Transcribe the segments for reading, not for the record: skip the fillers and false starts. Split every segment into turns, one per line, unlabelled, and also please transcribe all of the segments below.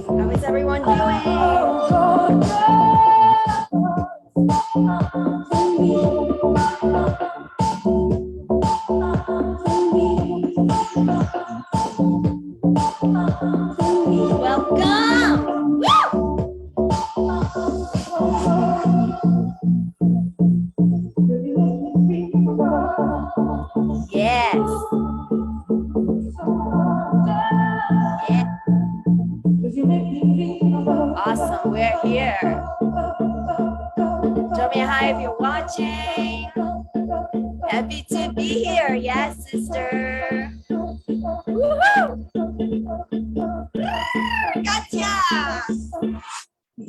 How is everyone doing? Welcome! Woo! Yes. Yeah. Awesome, we're here. Tell me hi if you're watching. Happy to be here. Yes, sister. Woohoo! Gotcha!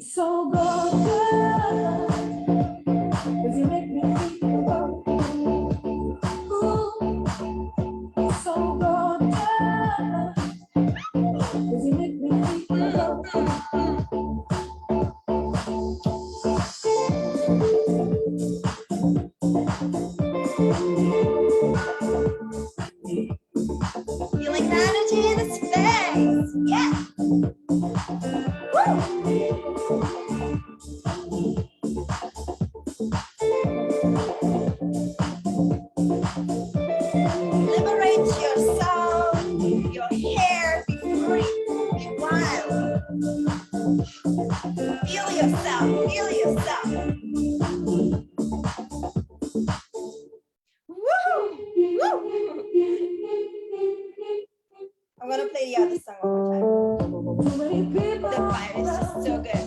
So good. You make me feel so good. You make me feel feeling the energy in the space. Yeah. Woo. Liberate your soul, your hair, be free, be wild. Feel yourself, feel yourself. Woo! Woo! I'm gonna play the other song one more time. The fire is just so good.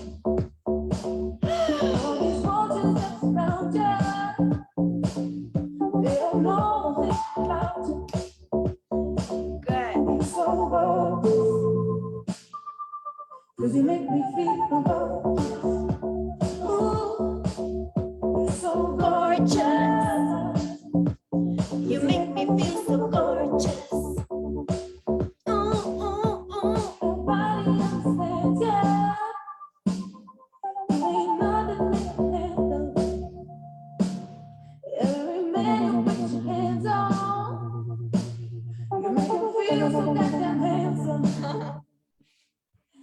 Good. Cause you make me feel so gorgeous. You make me feel so gorgeous. Nobody understands, yeah. Ain't nothing they can handle. Every man you put your hands on, you make me feel so goddamn handsome.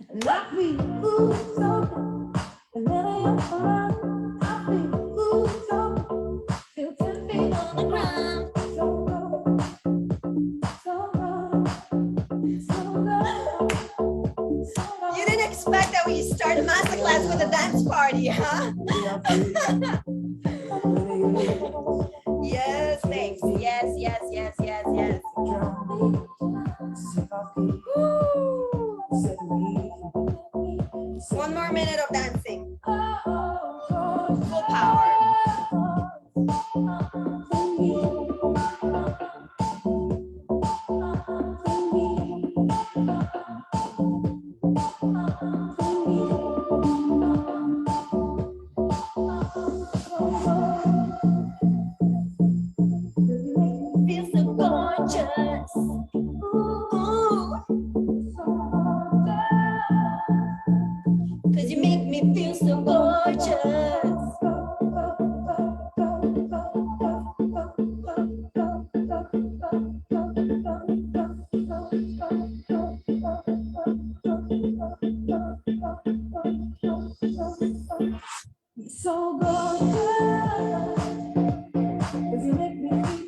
And I feel ooh so good. And then I am around. I feel ooh so good. Feel 10 feet on the ground. So good. So good. So good. So good. You didn't expect that we start a masterclass with a dance party, huh? Yes, thanks. Yes, yes, yes, yes, yes. One more minute of dancing. Full power. Feel so gorgeous. Cause you make me feel so gorgeous. So gorgeous. Cause you make me feel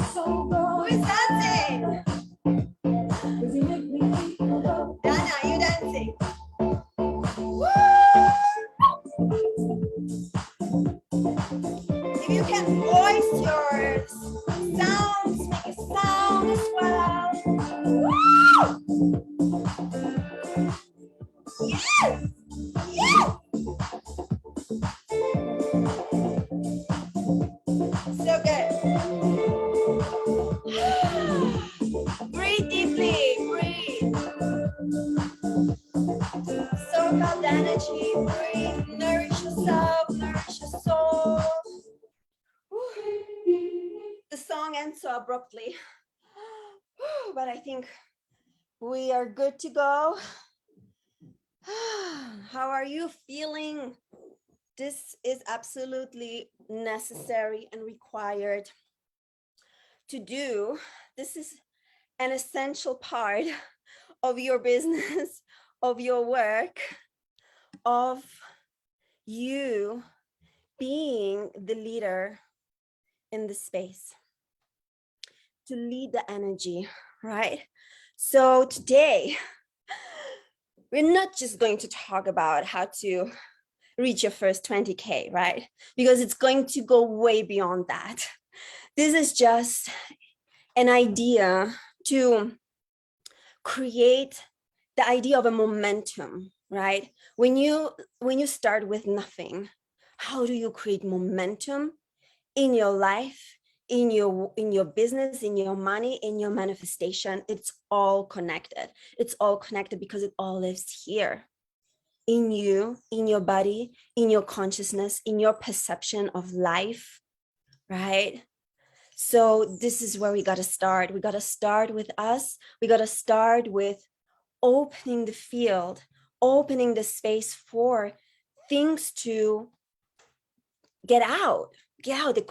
so good. Who is dancing? Cause you make me feel Dana, you dancing? Woo! If you can voice your sounds, make a sound as well. Woo! Yes! Yes! So good. Breathe deeply, breathe. Circle that
energy, breathe, nourish yourself, nourish your soul. The song ends so abruptly, but I think we are good to go. How are you feeling? This is absolutely necessary and required to do. This is an essential part of your business, of your work, of you being the leader in the space, to lead the energy, right? So today, we're not just going to talk about how to reach your first 20K, right? Because it's going to go way beyond that. This is just an idea to create the idea of a momentum, right? When you start with nothing, how do you create momentum in your life, in your business, in your money, in your manifestation? It's all connected. It's all connected because it all lives here in you, in your body, in your consciousness, in your perception of life, right? So this is where we got to start. We got to start with us. We got to start with opening the field, opening the space for things to get out the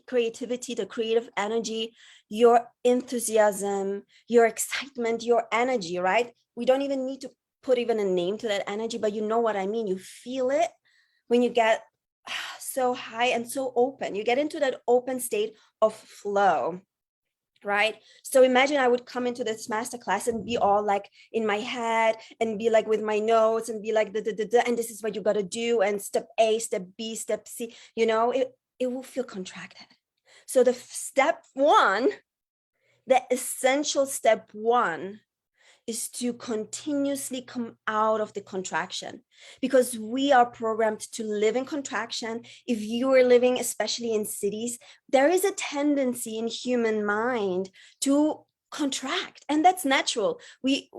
creativity, the creative energy, your enthusiasm, your excitement, your energy, right? We don't even need to put even a name to that energy, but you know what I mean. You feel it when you get so high and so open. You get into that open state of flow, right? So imagine I would come into this masterclass and be all like in my head and be like with my notes and be like, and this is what you got to do. And step A, step B, step C, you know, it will feel contracted. So the step one, the essential step one, is to continuously come out of the contraction, because we are programmed to live in contraction. If you are living, especially in cities, there is a tendency in human mind to contract, and that's natural. We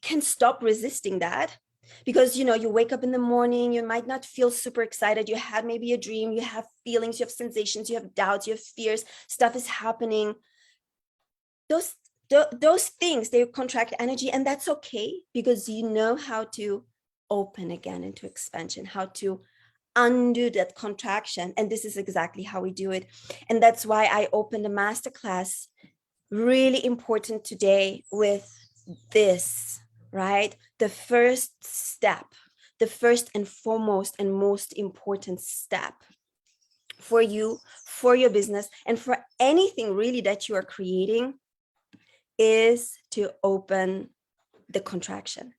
can stop resisting that, because you know, you wake up in the morning, you might not feel super excited, you had maybe a dream, you have feelings, you have sensations, you have doubts, you have fears, stuff is happening. Those things, they contract energy, and that's okay, because you know how to open again into expansion, how to undo that contraction. And this is exactly how we do it. And that's why I opened a masterclass, really important today, with this, right? The first step, the first and foremost and most important step for you, for your business, and for anything really that you are creating, is to open the contraction.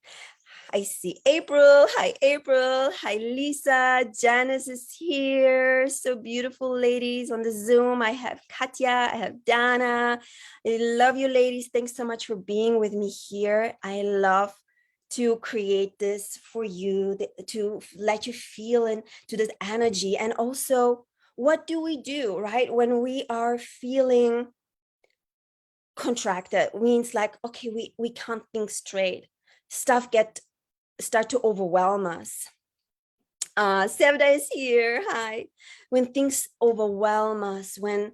I see April. Hi, April. Hi, Lisa. Janice is here. So beautiful, ladies on the Zoom. I have Katya. I have Dana. I love you, ladies. Thanks so much for being with me here. I love to create this for you, to let you feel into this energy. And also, what do we do, right? When we are feeling contracted, means like, okay, we can't think straight, stuff start to overwhelm us. Sevda is here. Hi. When things overwhelm us, when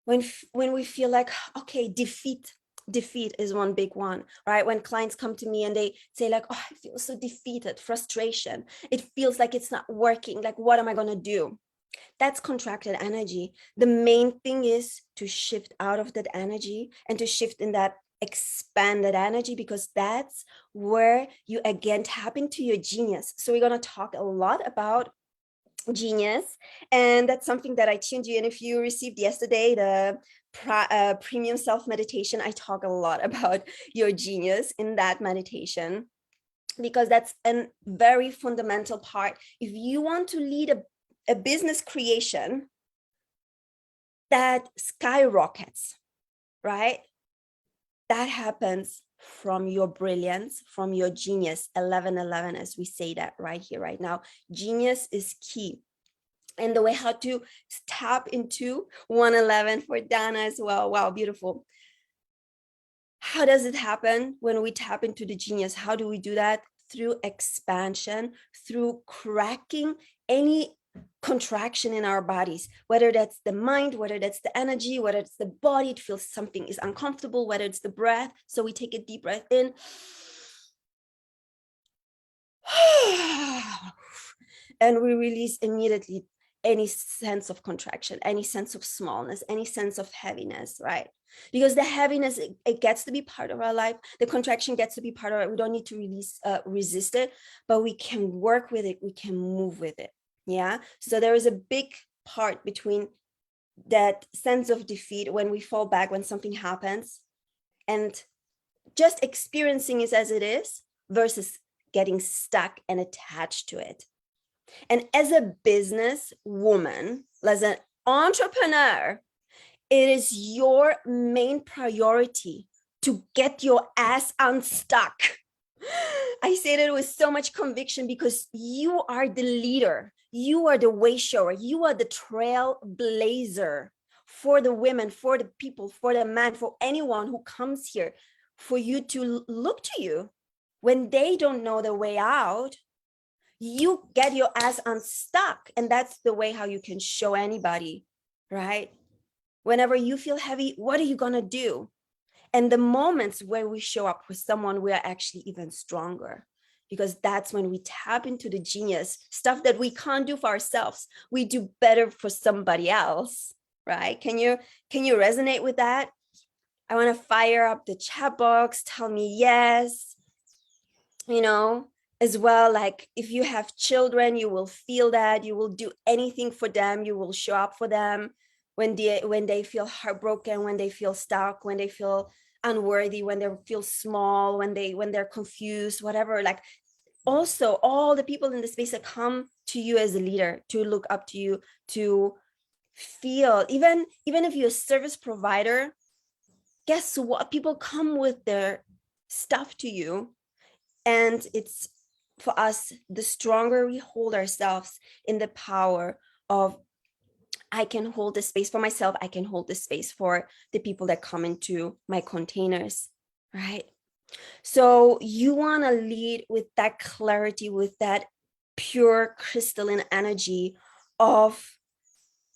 we feel like, okay, defeat is one big one, right? When clients come to me and they say like, oh, I feel so defeated, frustration, it feels like it's not working, like what am I gonna do? That's contracted energy. The main thing is to shift out of that energy and to shift in that expanded energy, because that's where you again tap into your genius. So we're going to talk a lot about genius, and that's something that I tuned you in. If you received yesterday the premium self meditation, I talk a lot about your genius in that meditation, because that's a very fundamental part. If you want to lead a business creation that skyrockets, right? That happens from your brilliance, from your genius. 1111, as we say that right here, right now. Genius is key. And the way how to tap into 111 for Dana as well. Wow, beautiful. How does it happen when we tap into the genius? How do we do that? through expansion, through cracking any contraction in our bodies, whether that's the mind, whether that's the energy, whether it's the body, it feels something is uncomfortable, whether it's the breath. So we take a deep breath in. And we release immediately any sense of contraction, any sense of smallness, any sense of heaviness, right? Because the heaviness, it gets to be part of our life. The contraction gets to be part of it. We don't need to resist it, but we can work with it. We can move with it. Yeah. So there is a big part between that sense of defeat when we fall back, when something happens, and just experiencing it as it is versus getting stuck and attached to it. And as a business woman, as an entrepreneur, it is your main priority to get your ass unstuck. I say that with so much conviction because you are the leader. You are the way shower. You are the trailblazer for the women, for the people, for the man, for anyone who comes here, for you to look to you when they don't know the way out. You get your ass unstuck, and that's the way how you can show anybody, right? Whenever you feel heavy, what are you gonna do? And the moments where we show up for someone, we are actually even stronger, because that's when we tap into the genius stuff that we can't do for ourselves. We do better for somebody else, right? Can you resonate with that? I want to fire up the chat box. Tell me yes. As well, like if you have children, you will feel that you will do anything for them. You will show up for them when they feel heartbroken, when they feel stuck, when they feel unworthy, when they feel small, when they're confused, whatever. Like also all the people in the space that come to you as a leader, to look up to you, to feel, even if you're a service provider, guess what? People come with their stuff to you. And it's, for us, the stronger we hold ourselves in the power of, I can hold the space for myself, I can hold the space for the people that come into my containers, right? So you want to lead with that clarity, with that pure crystalline energy of,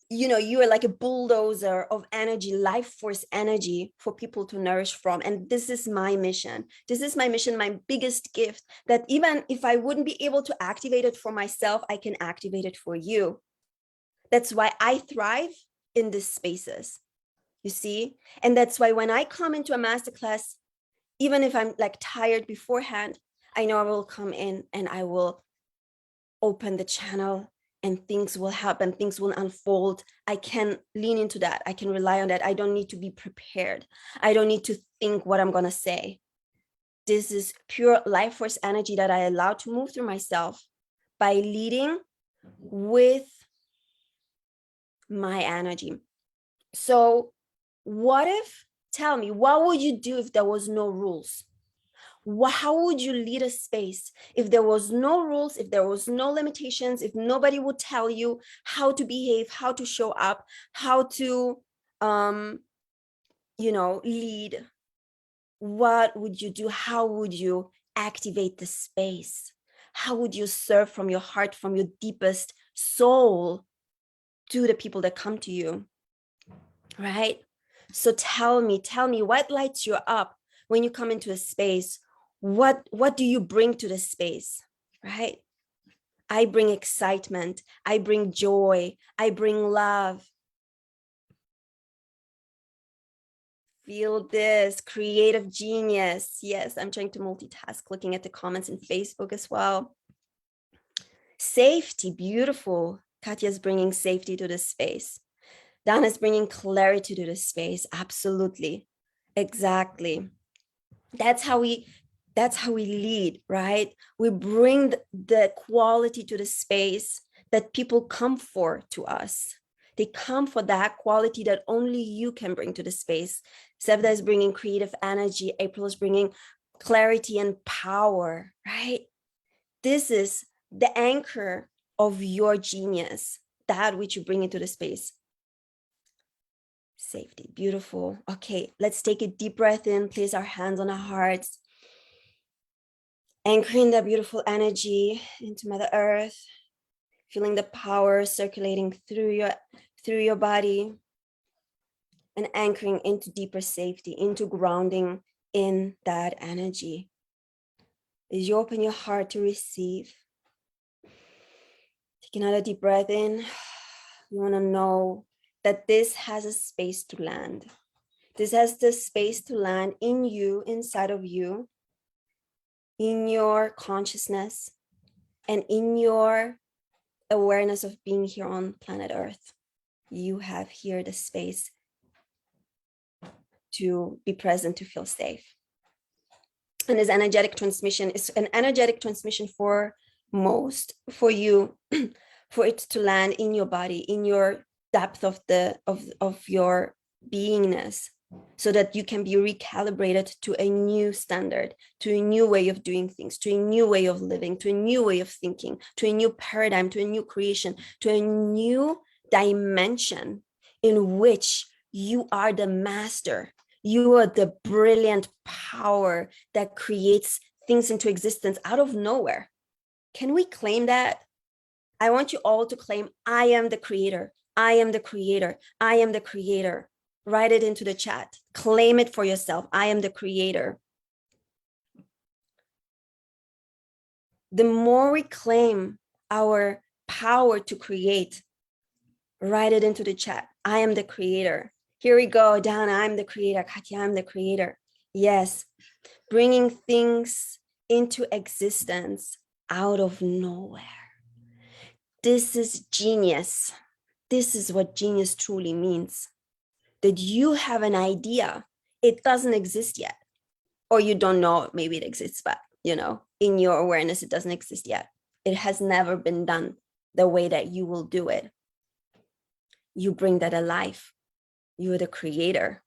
you are like a bulldozer of energy, life force energy for people to nourish from. And this is my mission. This is my mission, my biggest gift, that even if I wouldn't be able to activate it for myself, I can activate it for you. That's why I thrive in these spaces, you see? And that's why when I come into a masterclass, even if I'm like tired beforehand, I know I will come in and I will open the channel and things will happen, things will unfold. I can lean into that. I can rely on that. I don't need to be prepared. I don't need to think what I'm going to say. This is pure life force energy that I allow to move through myself by leading with my energy. So tell me, what would you do if there was no rules? How would you lead a space if there was no rules, if there was no limitations, if nobody would tell you how to behave, how to show up, how to lead? What would you do? How would you activate the space? How would you serve from your heart, from your deepest soul to the people that come to you, right? So tell me what lights you up when you come into a space. What do you bring to the space, right? I bring excitement, I bring joy, I bring love. Feel this creative genius. Yes, I'm trying to multitask, looking at the comments in Facebook as well. Safety, beautiful. Katya's bringing safety to the space. Dana's bringing clarity to the space. Absolutely, exactly. That's how we lead, right? We bring the quality to the space that people come for to us. They come for that quality that only you can bring to the space. Sevda is bringing creative energy. April is bringing clarity and power, right? This is the anchor of your genius, that which you bring into the space. Safety, beautiful. Okay, let's take a deep breath in, place our hands on our hearts. Anchoring that beautiful energy into Mother Earth, feeling the power circulating through your body, and anchoring into deeper safety, into grounding in that energy. As you open your heart to receive, take another deep breath in. You want to know that this has a space to land. This has the space to land in you, inside of you, in your consciousness, and in your awareness of being here on planet Earth. You have here the space to be present, to feel safe. And this energetic transmission is an energetic transmission for you, for it to land in your body, in your depth of your beingness, so that you can be recalibrated to a new standard, to a new way of doing things, to a new way of living, to a new way of thinking, to a new paradigm, to a new creation, to a new dimension in which you are the master. You are the brilliant power that creates things into existence out of nowhere. Can we claim that? I want you all to claim, I am the creator. I am the creator. I am the creator. Write it into the chat. Claim it for yourself. I am the creator. The more we claim our power to create, write it into the chat. I am the creator. Here we go, Dana, I'm the creator. Katya, I'm the creator. Yes, bringing things into existence out of nowhere. This is genius. This is what genius truly means. That you have an idea, it doesn't exist yet. Or you don't know, maybe it exists, but in your awareness, it doesn't exist yet. It has never been done the way that you will do it. You bring that alive. You are the creator.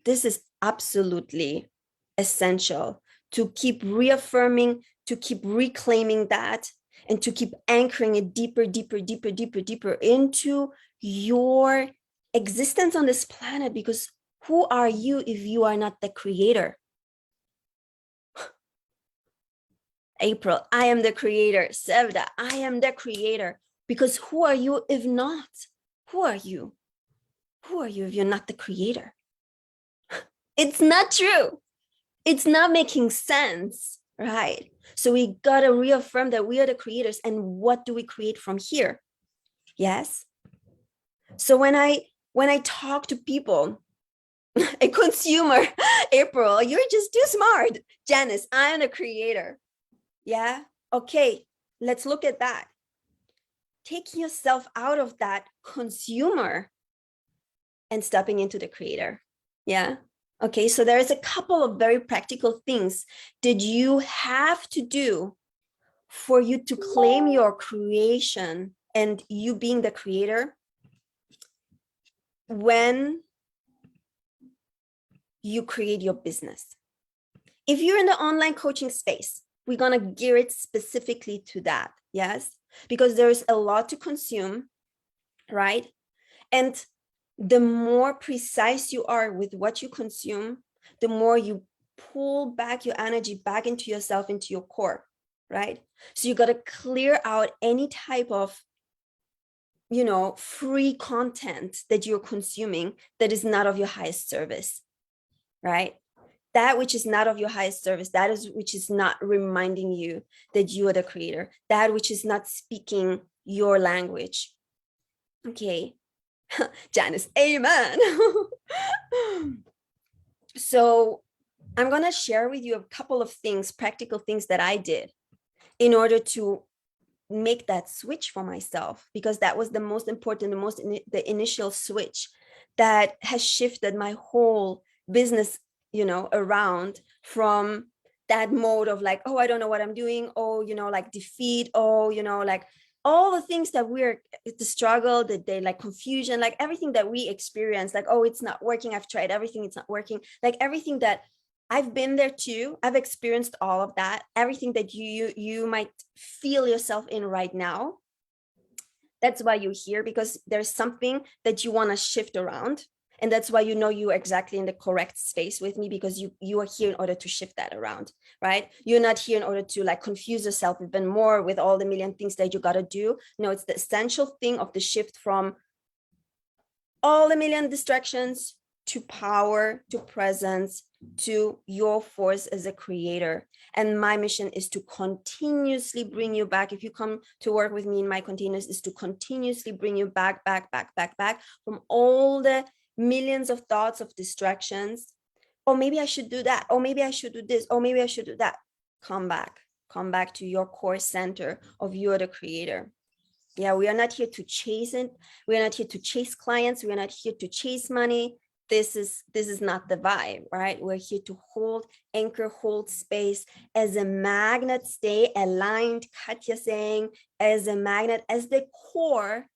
This is absolutely essential to keep reaffirming, to keep reclaiming that, and to keep anchoring it deeper, deeper, deeper, deeper, deeper into your existence on this planet. Because who are you if you are not the creator? April, I am the creator. Sevda, I am the creator. Because who are you if not? Who are you? Who are you if you're not the creator? It's not true. It's not making sense, right? So we got to reaffirm that we are the creators. And what do we create from here? Yes. So when I talk to people, a consumer, April, you're just too smart. Janice, I am a creator. Yeah. Okay. Let's look at that. Taking yourself out of that consumer and stepping into the creator. Yeah. Okay. So there's a couple of very practical things that you have to do for you to claim your creation and you being the creator when you create your business. If you're in the online coaching space, we're going to gear it specifically to that. Yes, because there's a lot to consume, right? And the more precise you are with what you consume, the more you pull back your energy back into yourself, into your core, right? So you got to clear out any type of free content that you're consuming that is not of your highest service, right? That which is not of your highest service, that is which is not reminding you that you are the creator, that which is not speaking your language. Okay. Janice, amen. So I'm going to share with you a couple of things, practical things that I did in order to make that switch for myself, because that was the most important, the initial switch that has shifted my whole business, around from that mode of like, oh, I don't know what I'm doing. Oh, like defeat. Oh, like all the things that the struggle, the day, like confusion, like everything that we experience, like, oh, it's not working. I've tried everything. It's not working. Like everything that I've been there too. I've experienced all of that. Everything that you might feel yourself in right now. That's why you're here, because there's something that you want to shift around. And that's why you know you're exactly in the correct space with me, because you are here in order to shift that around, right? You're not here in order to like confuse yourself even more with all the million things that you got to do. No, it's the essential thing of the shift from all the million distractions to power, to presence, to your force as a creator. And my mission is to continuously bring you back. If you come to work with me in my containers, is to continuously bring you back from all the millions of thoughts of distractions. Oh, maybe I should do that. Oh, maybe I should do this. Oh, maybe I should do that. Come back to your core center of you're the creator. Yeah, we are not here to chase it. We are not here to chase clients. We are not here to chase money. This is not the vibe, right? We're here to hold, anchor, hold space as a magnet, stay aligned, Katya saying, as a magnet, as the core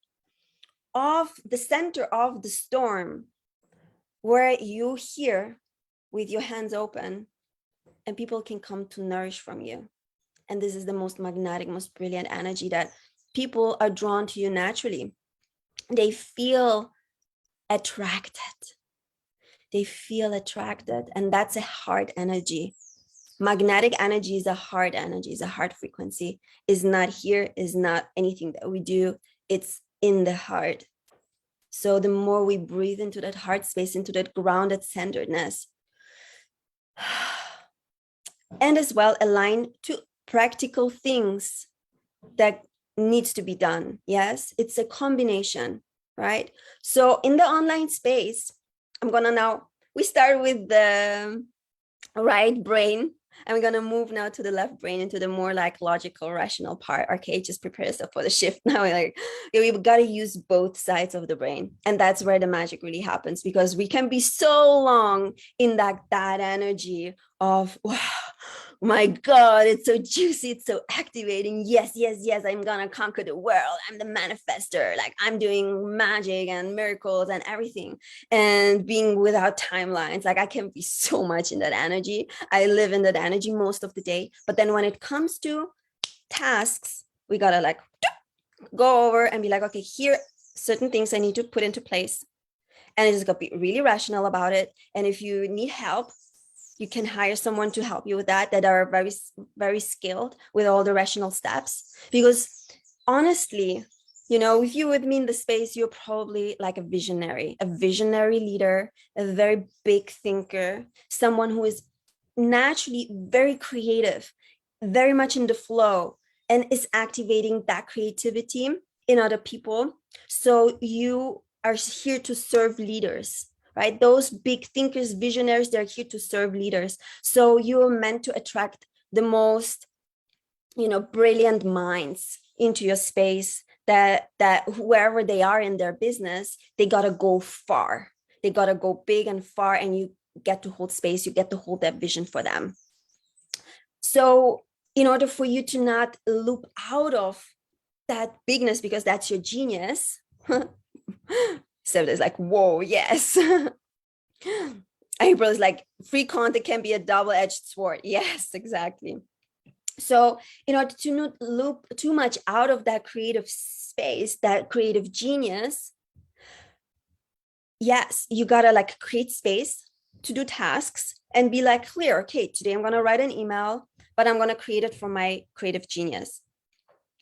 of the center of the storm, where you here with your hands open and people can come to nourish from you. And this is the most magnetic, most brilliant energy that people are drawn to you naturally. They feel attracted. And that's a heart energy. Magnetic energy is a heart energy, is a heart frequency, is not here, is not anything that we do. It's in the heart. So the more we breathe into that heart space, into that grounded centeredness, and as well align to practical things that needs to be done. Yes, it's a combination, right? So in the online space, I'm gonna now, we start with the right brain. I'm gonna move now to the left brain, into the more like logical, rational part. Okay, just prepare yourself for the shift now. Like we've got to use both sides of the brain, and that's where the magic really happens, because we can be so long in that energy of, wow, my God, it's so juicy, it's so activating. Yes, I'm gonna conquer the world. I'm the manifester. Like I'm doing magic and miracles and everything, and being without timelines. Like I can be so much in that energy. I live in that energy most of the day. But then when it comes to tasks, we gotta like go over and be like, okay, here certain things I need to put into place, and I just gotta be really rational about it. And if you need help, you can hire someone to help you with that are very, very skilled with all the rational steps. Because honestly, you know, if you're with me in the space, you're probably like a visionary leader, a very big thinker, someone who is naturally very creative, very much in the flow, and is activating that creativity in other people. So you are here to serve leaders, right? Those big thinkers, visionaries, they're here to serve leaders. So you're meant to attract the most, you know, brilliant minds into your space, that wherever they are in their business, they got to go far. They got to go big and far, and you get to hold space. You get to hold that vision for them. So in order for you to not loop out of that bigness, because that's your genius, so there's like, whoa, yes. April is like, free content can be a double-edged sword. Yes, exactly. So in order to not loop too much out of that creative space, that creative genius, yes, you gotta like create space to do tasks and be like clear. Okay, today I'm gonna write an email, but I'm gonna create it from my creative genius.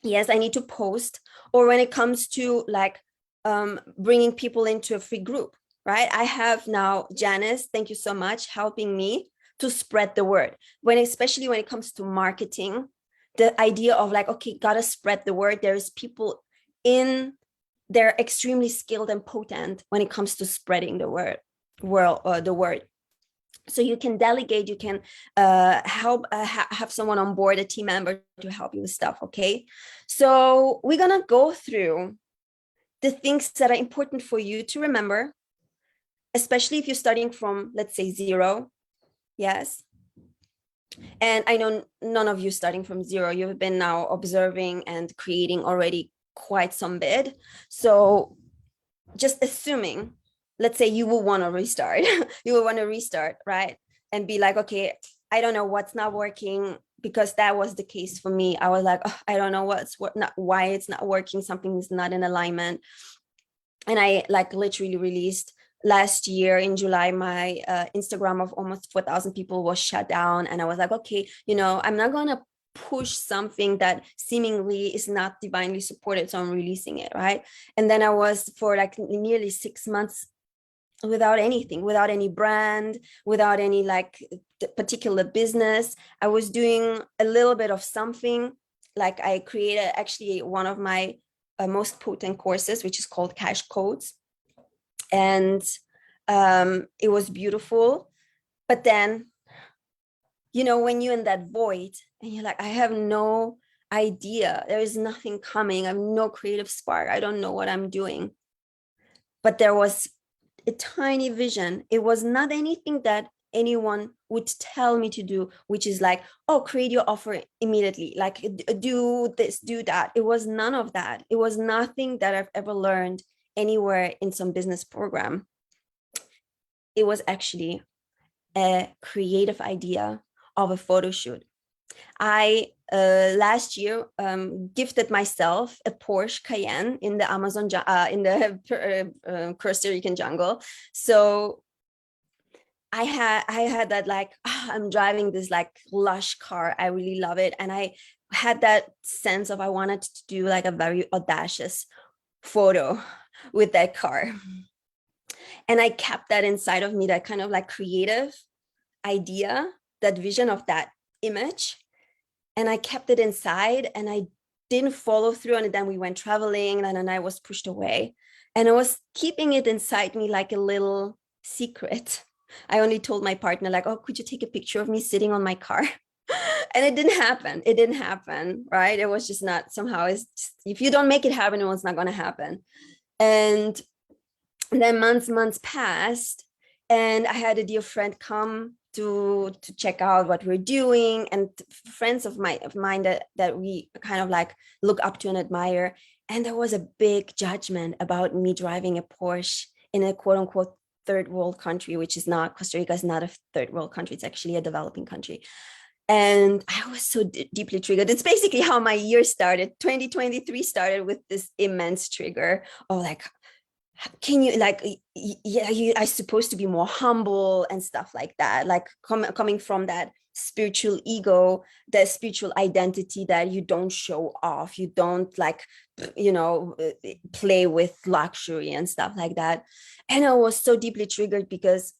Yes, I need to post. Or when it comes to like bringing people into a free group, right? I have now Janice, thank you so much, helping me to spread the word. Especially when it comes to marketing, the idea of like, okay, gotta spread the word. There's people they're extremely skilled and potent when it comes to spreading the word. So you can delegate, you can help have someone on board, a team member to help you with stuff. Okay, so we're gonna go through the things that are important for you to remember, especially if you're starting from, let's say, 0. Yes. And I know none of you starting from 0. You've been now observing and creating already quite some bit. So just assuming, let's say you will want to restart, right? And be like, okay, I don't know what's not working, because that was the case for me. I was like, oh, I don't know why it's not working. Something's not in alignment. And I like literally released last year in July, my Instagram of almost 4,000 people was shut down. And I was like, okay, I'm not going to push something that seemingly is not divinely supported. So I'm releasing it, right? And then I was for like nearly 6 months without anything, without any brand, without any like particular business. I was doing a little bit of something. Like I created actually one of my most potent courses, which is called Cash Codes. And it was beautiful. But then, when you're in that void and you're like, I have no idea, there is nothing coming, I have no creative spark, I don't know what I'm doing. But there was a tiny vision. It was not anything that anyone would tell me to do, which is like, oh, create your offer immediately, like do this, do that. It was none of that. It was nothing that I've ever learned anywhere in some business program. It was actually a creative idea of a photo shoot. I last year gifted myself a Porsche Cayenne in the Amazon in the Costa Rican jungle. So I had that like, I'm driving this like lush car. I really love it, and I had that sense of I wanted to do like a very audacious photo with that car, and I kept that inside of me, that kind of like creative idea, that vision of that image. And I kept it inside and I didn't follow through. And then we went traveling and then I was pushed away. And I was keeping it inside me like a little secret. I only told my partner, like, oh, could you take a picture of me sitting on my car? And it didn't happen. It didn't happen, right? It was just not, somehow, it's just, if you don't make it happen, it's not going to happen. And then months passed. And I had a dear friend come to check out what we're doing, and friends of mine that we kind of like look up to and admire. And there was a big judgment about me driving a Porsche in a quote unquote third world country, which is not. Costa Rica is not a third world country. It's actually a developing country. And I was so deeply triggered. It's basically how my year started. 2023 started with this immense trigger of like, can you like, yeah, I supposed to be more humble and stuff like that, like coming from that spiritual ego, the spiritual identity that you don't show off, you don't like, play with luxury and stuff like that. And I was so deeply triggered because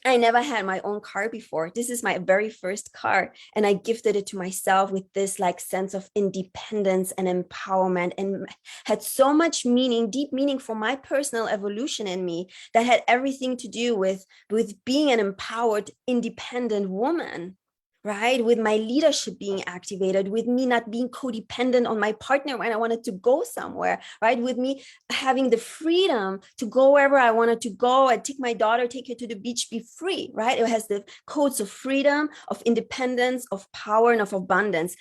I never had my own car before. This is my very first car. And I gifted it to myself with this like sense of independence and empowerment, and had so much meaning, deep meaning for my personal evolution in me, that had everything to do with being an empowered, independent woman. Right? With my leadership being activated, with me not being codependent on my partner when I wanted to go somewhere, right? With me having the freedom to go wherever I wanted to go. I'd take my daughter, take her to the beach, be free, right? It has the codes of freedom, of independence, of power, and of abundance.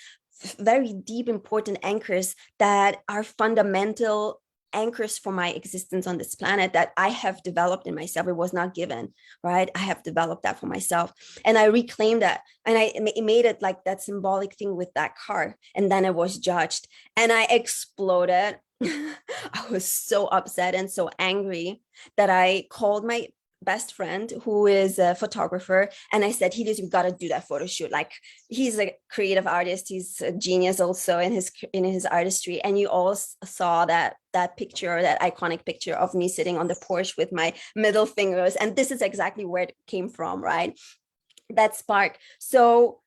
Very deep, important anchors that are fundamental anchors for my existence on this planet that I have developed in myself. It was not given, right? I have developed that for myself, and I reclaimed that, and I made it like that symbolic thing with that car. And then I was judged and I exploded. I was so upset and so angry that I called my best friend, who is a photographer, and I said, we got to do that photo shoot. Like, he's a creative artist, he's a genius also in his artistry. And you all saw that picture, that iconic picture of me sitting on the Porsche with my middle fingers, and this is exactly where it came from, right? That spark. So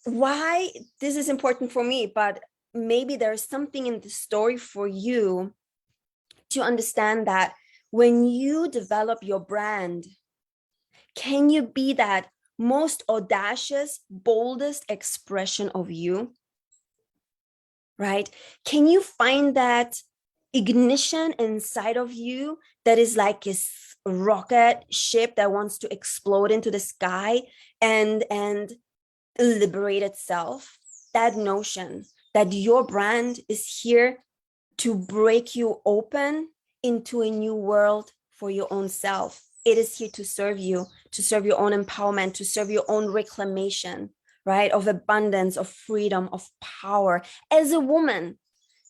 why this is important for me, but maybe there's something in the story for you to understand that when you develop your brand, can you be that most audacious, boldest expression of you, right? Can you find that ignition inside of you that is like a rocket ship that wants to explode into the sky and liberate itself? That notion that your brand is here to break you open into a new world for your own self. It is here to serve you your own empowerment, to serve your own reclamation, right? Of abundance, of freedom, of power. As a woman,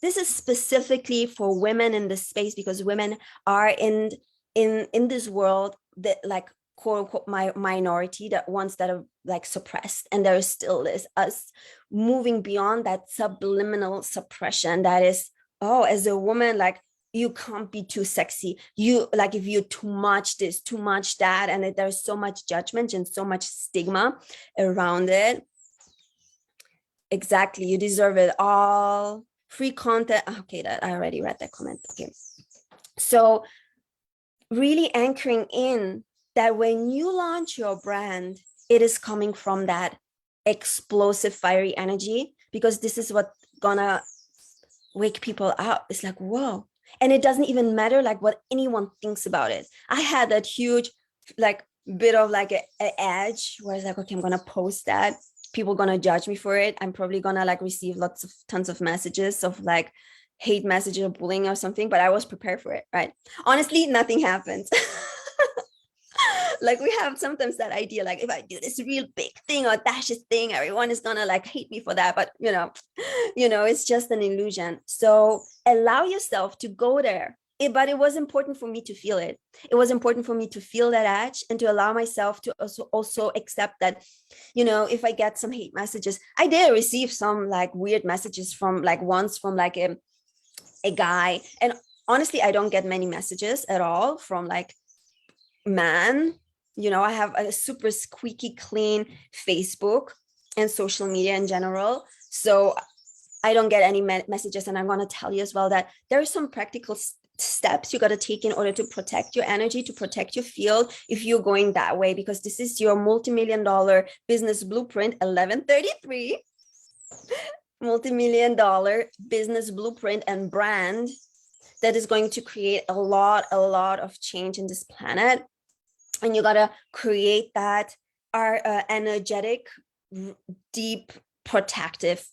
this is specifically for women in this space, because women are in in this world that like quote unquote my minority, that ones that are like suppressed, and there still is us moving beyond that subliminal suppression that is, oh, as a woman, like you can't be too sexy, you like if you're too much this, too much that, and there's so much judgment and so much stigma around it. Exactly, you deserve it all, free content. Okay, that I already read that comment. Okay, so really anchoring in that when you launch your brand, it is coming from that explosive, fiery energy, because this is what gonna wake people up. It's like, whoa. And it doesn't even matter like what anyone thinks about it. I had that huge like bit of like a edge where it's like, okay, I'm gonna post that, people gonna judge me for it, I'm probably gonna like receive tons of messages of like hate messages or bullying or something, but I was prepared for it, right? Honestly, nothing happened. Like we have sometimes that idea, like if I do this real big thing, audacious thing, everyone is gonna like hate me for that, but it's just an illusion. So allow yourself to go there. But it was important for me to feel it. It was important for me to feel that edge and to allow myself to also accept that, if I get some hate messages, I did receive some like weird messages from like once from like a guy. And honestly, I don't get many messages at all from like man. I have a super squeaky clean Facebook and social media in general. So I don't get any messages. And I'm going to tell you as well that there are some practical steps you got to take in order to protect your energy, to protect your field if you're going that way, because this is your multi-million-dollar business blueprint 1133, multi-million-dollar business blueprint and brand that is going to create a lot of change in this planet. And you got to create that energetic, deep, protective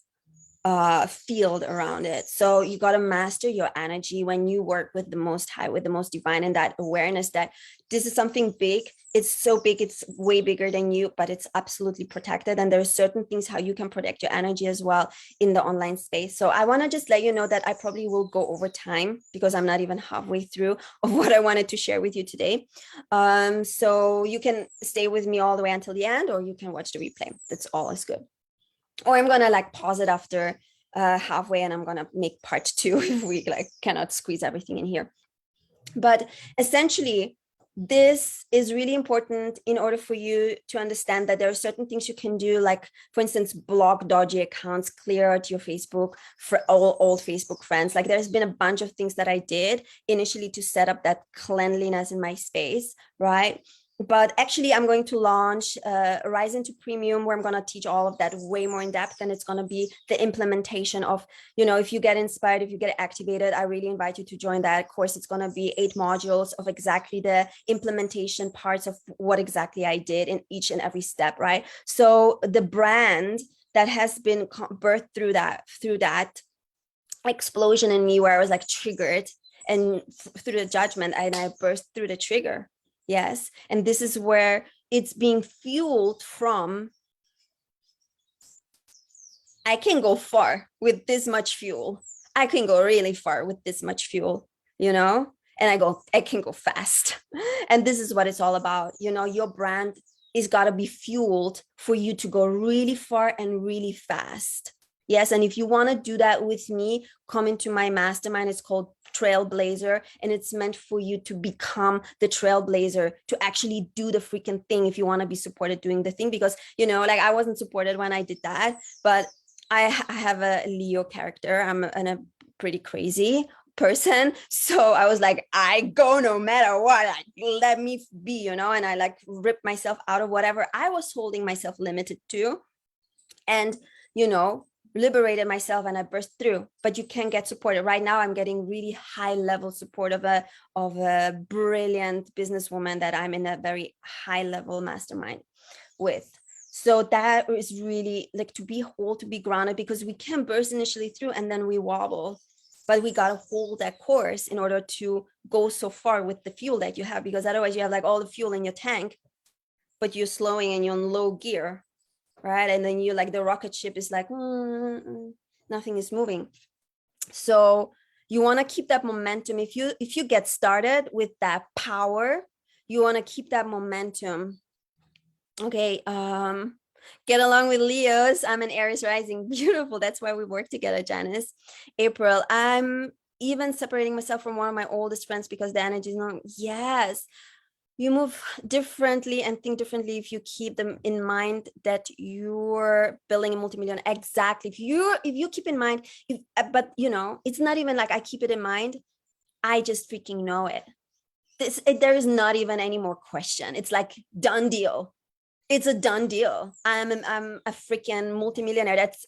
field around it. So you got to master your energy when you work with the most high, with the most divine, and that awareness that this is something big. It's so big, it's way bigger than you, but it's absolutely protected. And there's certain things how you can protect your energy as well in the online space. So I want to just let you know that I probably will go over time because I'm not even halfway through of what I wanted to share with you today. So you can stay with me all the way until the end, or you can watch the replay. That's all is good. Or I'm gonna like pause it after halfway, and I'm gonna make part 2 if we like cannot squeeze everything in here. But essentially, this is really important in order for you to understand that there are certain things you can do, like for instance, block dodgy accounts, clear out your Facebook for all old Facebook friends. Like there's been a bunch of things that I did initially to set up that cleanliness in my space, right? But actually, I'm going to launch Rise into Premium, where I'm going to teach all of that way more in depth. And it's going to be the implementation of, if you get inspired, if you get activated, I really invite you to join that course. It's going to be 8 modules of exactly the implementation parts of what exactly I did in each and every step, right? So the brand that has been birthed through that explosion in me, where I was like triggered, and through the judgment, and I burst through the trigger. Yes. And this is where it's being fueled from. I can go far with this much fuel. I can go really far with this much fuel, and I can go fast. And this is what it's all about. Your brand is got to be fueled for you to go really far and really fast. Yes. And if you want to do that with me, come into my mastermind. It's called Trailblazer, and it's meant for you to become the trailblazer, to actually do the freaking thing if you want to be supported doing the thing. Because, like I wasn't supported when I did that, but I have a Leo character. I'm a pretty crazy person. So I was like, I go no matter what, let me be, and I like rip myself out of whatever I was holding myself limited to. And, liberated myself, and I burst through. But you can get supported. Right now, I'm getting really high level support of a brilliant businesswoman that I'm in a very high level mastermind with. So that is really like to be whole, to be grounded, because we can burst initially through and then we wobble. But we got to hold that course in order to go so far with the fuel that you have, because otherwise you have like all the fuel in your tank, but you're slowing and you're on low gear. Right. And then you like the rocket ship is like, nothing is moving. So You want to keep that momentum. If you get started with that power, you want to keep that momentum. Okay. Get along with Leos. I'm an Aries rising. Beautiful. That's why we work together, Janice. April, I'm even separating myself from one of my oldest friends because the energy is not. Yes, you move differently and think differently if you keep them in mind that you're building a multi-million. Exactly. If you keep in mind, but it's not even like I keep it in mind. I just freaking know it. There is not even any more question. It's like done deal. It's a done deal. I'm a freaking multimillionaire. That's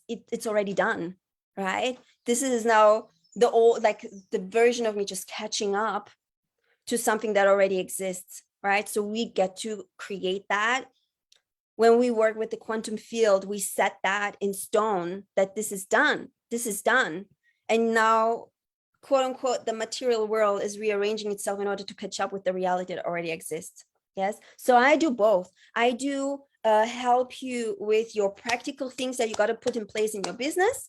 it's already done, right? This is now the version of me just catching up to something that already exists, right? So we get to create that. When we work with the quantum field, we set that in stone that this is done. This is done. And now, quote unquote, the material world is rearranging itself in order to catch up with the reality that already exists. Yes. So I do both. I do help you with your practical things that you got to put in place in your business,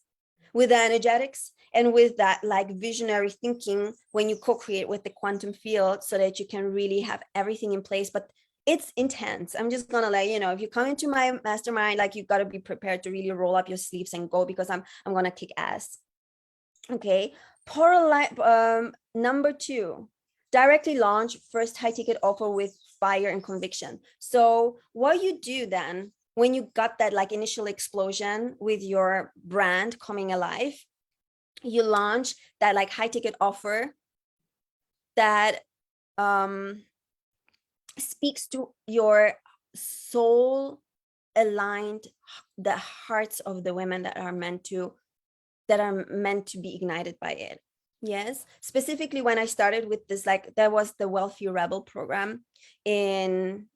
with the energetics and with that like visionary thinking when you co-create with the quantum field, so that you can really have everything in place. But it's intense. I'm just gonna let you know, if you come into my mastermind, like you got to be prepared to really roll up your sleeves and go, because I'm gonna kick ass. Okay. Number 2, directly launch first high ticket offer with fire and conviction. So what you do then, when you got that like initial explosion with your brand coming alive, you launch that like high ticket offer that speaks to your soul aligned, the hearts of the women that are meant to be ignited by it. Yes. Specifically, when I started with this, like there was the Wealthy Rebel program in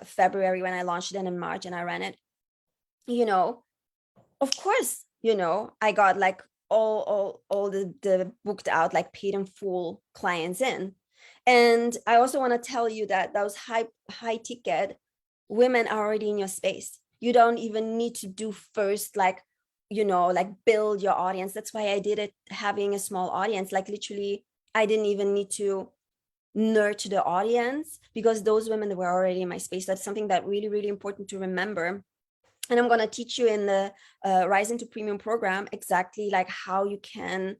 February when I launched it, and in March, and I ran it. Of course, I got like all the booked out, like paid in full clients in. And I also want to tell you that those high ticket women are already in your space. You don't even need to do first like build your audience. That's why I did it having a small audience. Like literally, I didn't even need to nurture the audience, because those women were already in my space. That's something that really, really important to remember. And I'm going to teach you in the Rise into Premium program exactly like how you can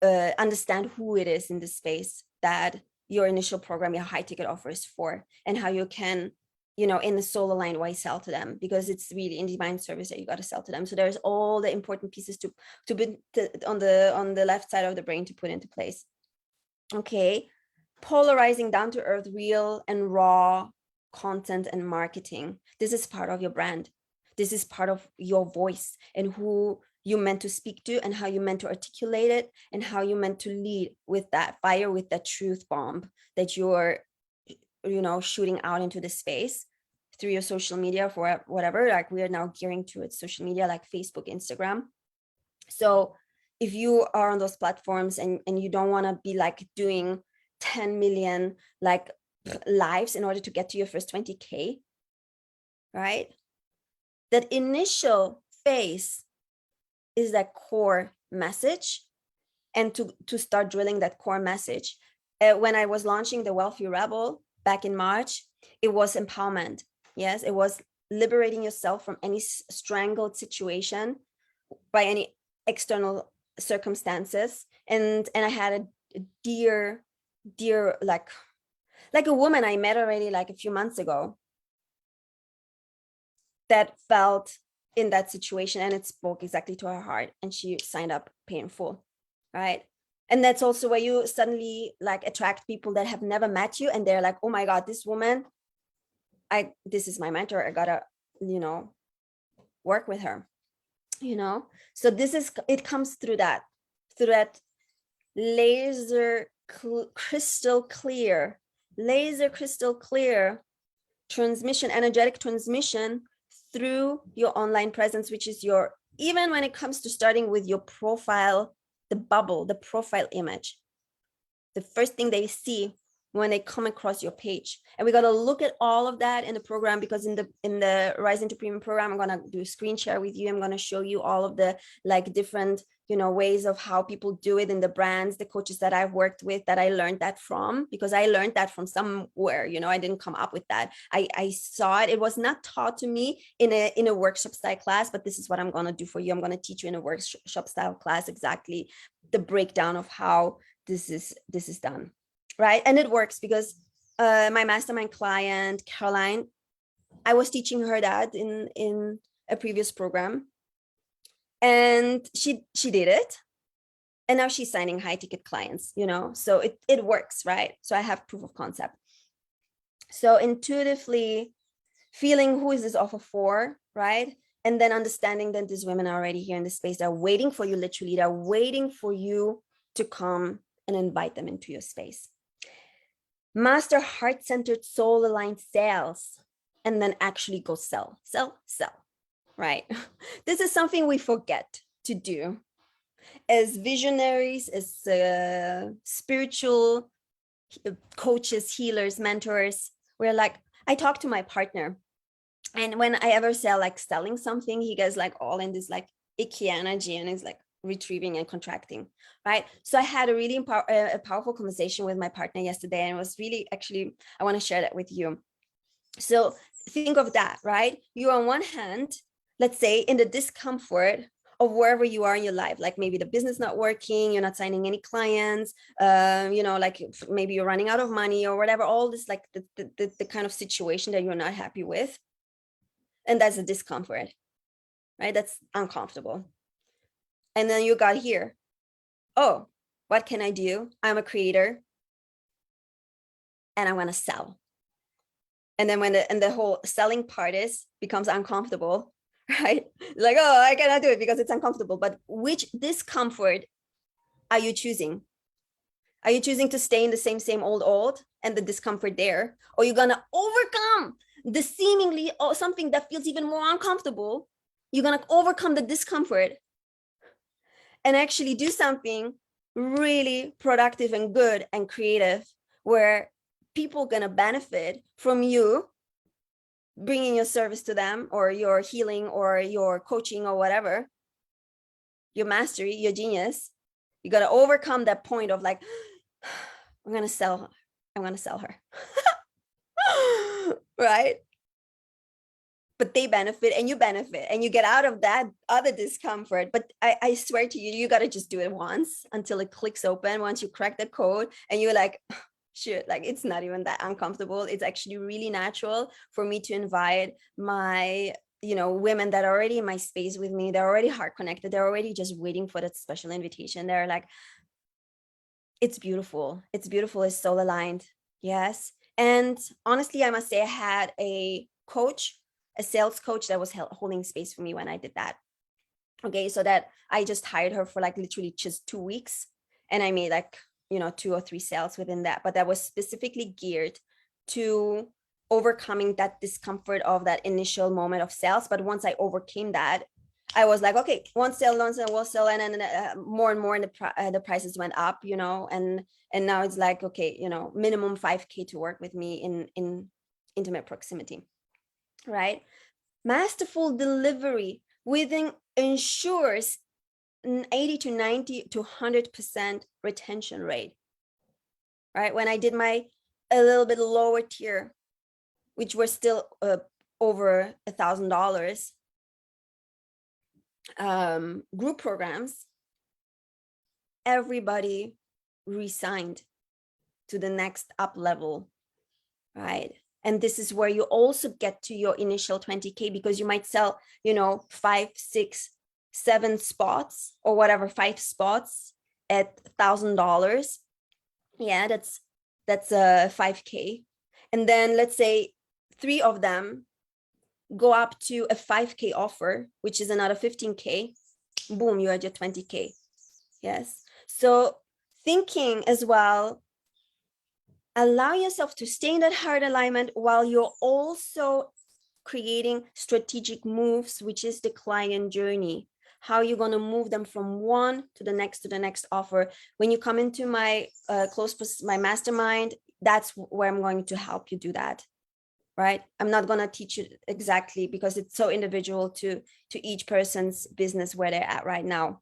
understand who it is in the space that your initial program, your high ticket offer is for, and how you can, in the soul aligned way, sell to them, because it's really in divine service that you got to sell to them. So there's all the important pieces to be on the left side of the brain to put into place. Okay. Polarizing, down to earth, real and raw content and marketing. This is part of your brand. This is part of your voice and who you meant to speak to, and how you meant to articulate it, and how you meant to lead with that fire, with that truth bomb that you're shooting out into the space through your social media, for whatever, like we are now gearing towards social media like Facebook, Instagram. So if you are on those platforms and you don't want to be like doing 10 million like lives in order to get to your first 20K, right? That initial phase is that core message, and to start drilling that core message. When I was launching the Wealthy Rebel back in March, it was empowerment. Yes, it was liberating yourself from any strangled situation by any external circumstances. And I had a dear like a woman I met already like a few months ago that felt in that situation, and it spoke exactly to her heart, and she signed up pay in full, right? And that's also where you suddenly like attract people that have never met you, and they're like, oh my God, this woman, this is my mentor, I gotta work with her. So it comes through that laser crystal clear transmission, energetic transmission through your online presence, which is even when it comes to starting with your profile, the bubble, the profile image, the first thing they see when they come across your page. And we got to look at all of that in the program, because in the Rise into Premium program, I'm going to do a screen share with you. I'm going to show you all of the like different, ways of how people do it in the brands, the coaches that I've worked with, that I learned that from, because I learned that from somewhere. I didn't come up with that. I saw it. It was not taught to me in a workshop style class, but this is what I'm going to do for you. I'm going to teach you in a workshop style class exactly the breakdown of how this is done, right? And it works, because my mastermind client Caroline, I was teaching her that in a previous program, and she did it, and now she's signing high ticket clients, so it works, right? So I have proof of concept. So intuitively feeling who is this offer for, right? And then understanding that these women are already here in the space. They're waiting for you, literally. They're waiting for you to come and invite them into your space. Master heart-centered, soul-aligned sales, and then actually go sell, right? This is something we forget to do as visionaries, as spiritual coaches, healers, mentors. We're like, I talk to my partner, and when I ever sell, like selling something, he gets like all in this like icky energy, and is like retrieving and contracting, right? So I had a really powerful conversation with my partner yesterday, and it was really, actually, I want to share that with you. So think of that, right? You on one hand, let's say, in the discomfort of wherever you are in your life, like maybe the business not working, you're not signing any clients, like maybe you're running out of money or whatever, all this, like the kind of situation that you're not happy with. And that's a discomfort, right? That's uncomfortable. And then you got here. Oh, what can I do? I'm a creator and I want to sell. And then when the whole selling part becomes uncomfortable, right? Like, oh, I cannot do it because it's uncomfortable. But which discomfort are you choosing? Are you choosing to stay in the same old and the discomfort there? Or you're going to overcome the seemingly something that feels even more uncomfortable? You're going to overcome the discomfort and actually do something really productive and good and creative, where people are going to benefit from you bringing your service to them, or your healing, or your coaching, or whatever, your mastery, your genius. You got to overcome that point of like, I'm going to sell her. Right? But they benefit and you benefit, and you get out of that other discomfort. But I swear to you, you got to just do it once until it clicks open. Once you crack the code and you're like, shit, like it's not even that uncomfortable. It's actually really natural for me to invite my, women that are already in my space with me. They're already heart connected. They're already just waiting for that special invitation. They're like, it's beautiful. It's beautiful. It's soul aligned. Yes. And honestly, I must say I had a sales coach that was holding space for me when I did that. Okay. So that I just hired her for like literally just 2 weeks, and I made like, 2 or 3 sales within that, but that was specifically geared to overcoming that discomfort of that initial moment of sales. But once I overcame that, I was like, okay, one sale, we'll sell. And then more and more, and the prices went up, and now it's like, okay, minimum 5K to work with me in intimate proximity, right? Masterful delivery within ensures an 80 to 90 to 100% retention rate, right? When I did a little bit lower tier, which were still over $1,000, group programs, everybody resigned to the next up level, right? And this is where you also get to your initial 20K, because you might sell, 5, 6, 7 spots or whatever, 5 spots at $1,000. Yeah, that's a 5K. And then let's say 3 of them go up to a 5K offer, which is another 15K. Boom, you're at your 20K. Yes. So thinking as well, allow yourself to stay in that heart alignment while you're also creating strategic moves, which is the client journey. How you're going to move them from one to the next offer. When you come into my my mastermind, that's where I'm going to help you do that, right? I'm not going to teach you exactly because it's so individual to each person's business where they're at right now.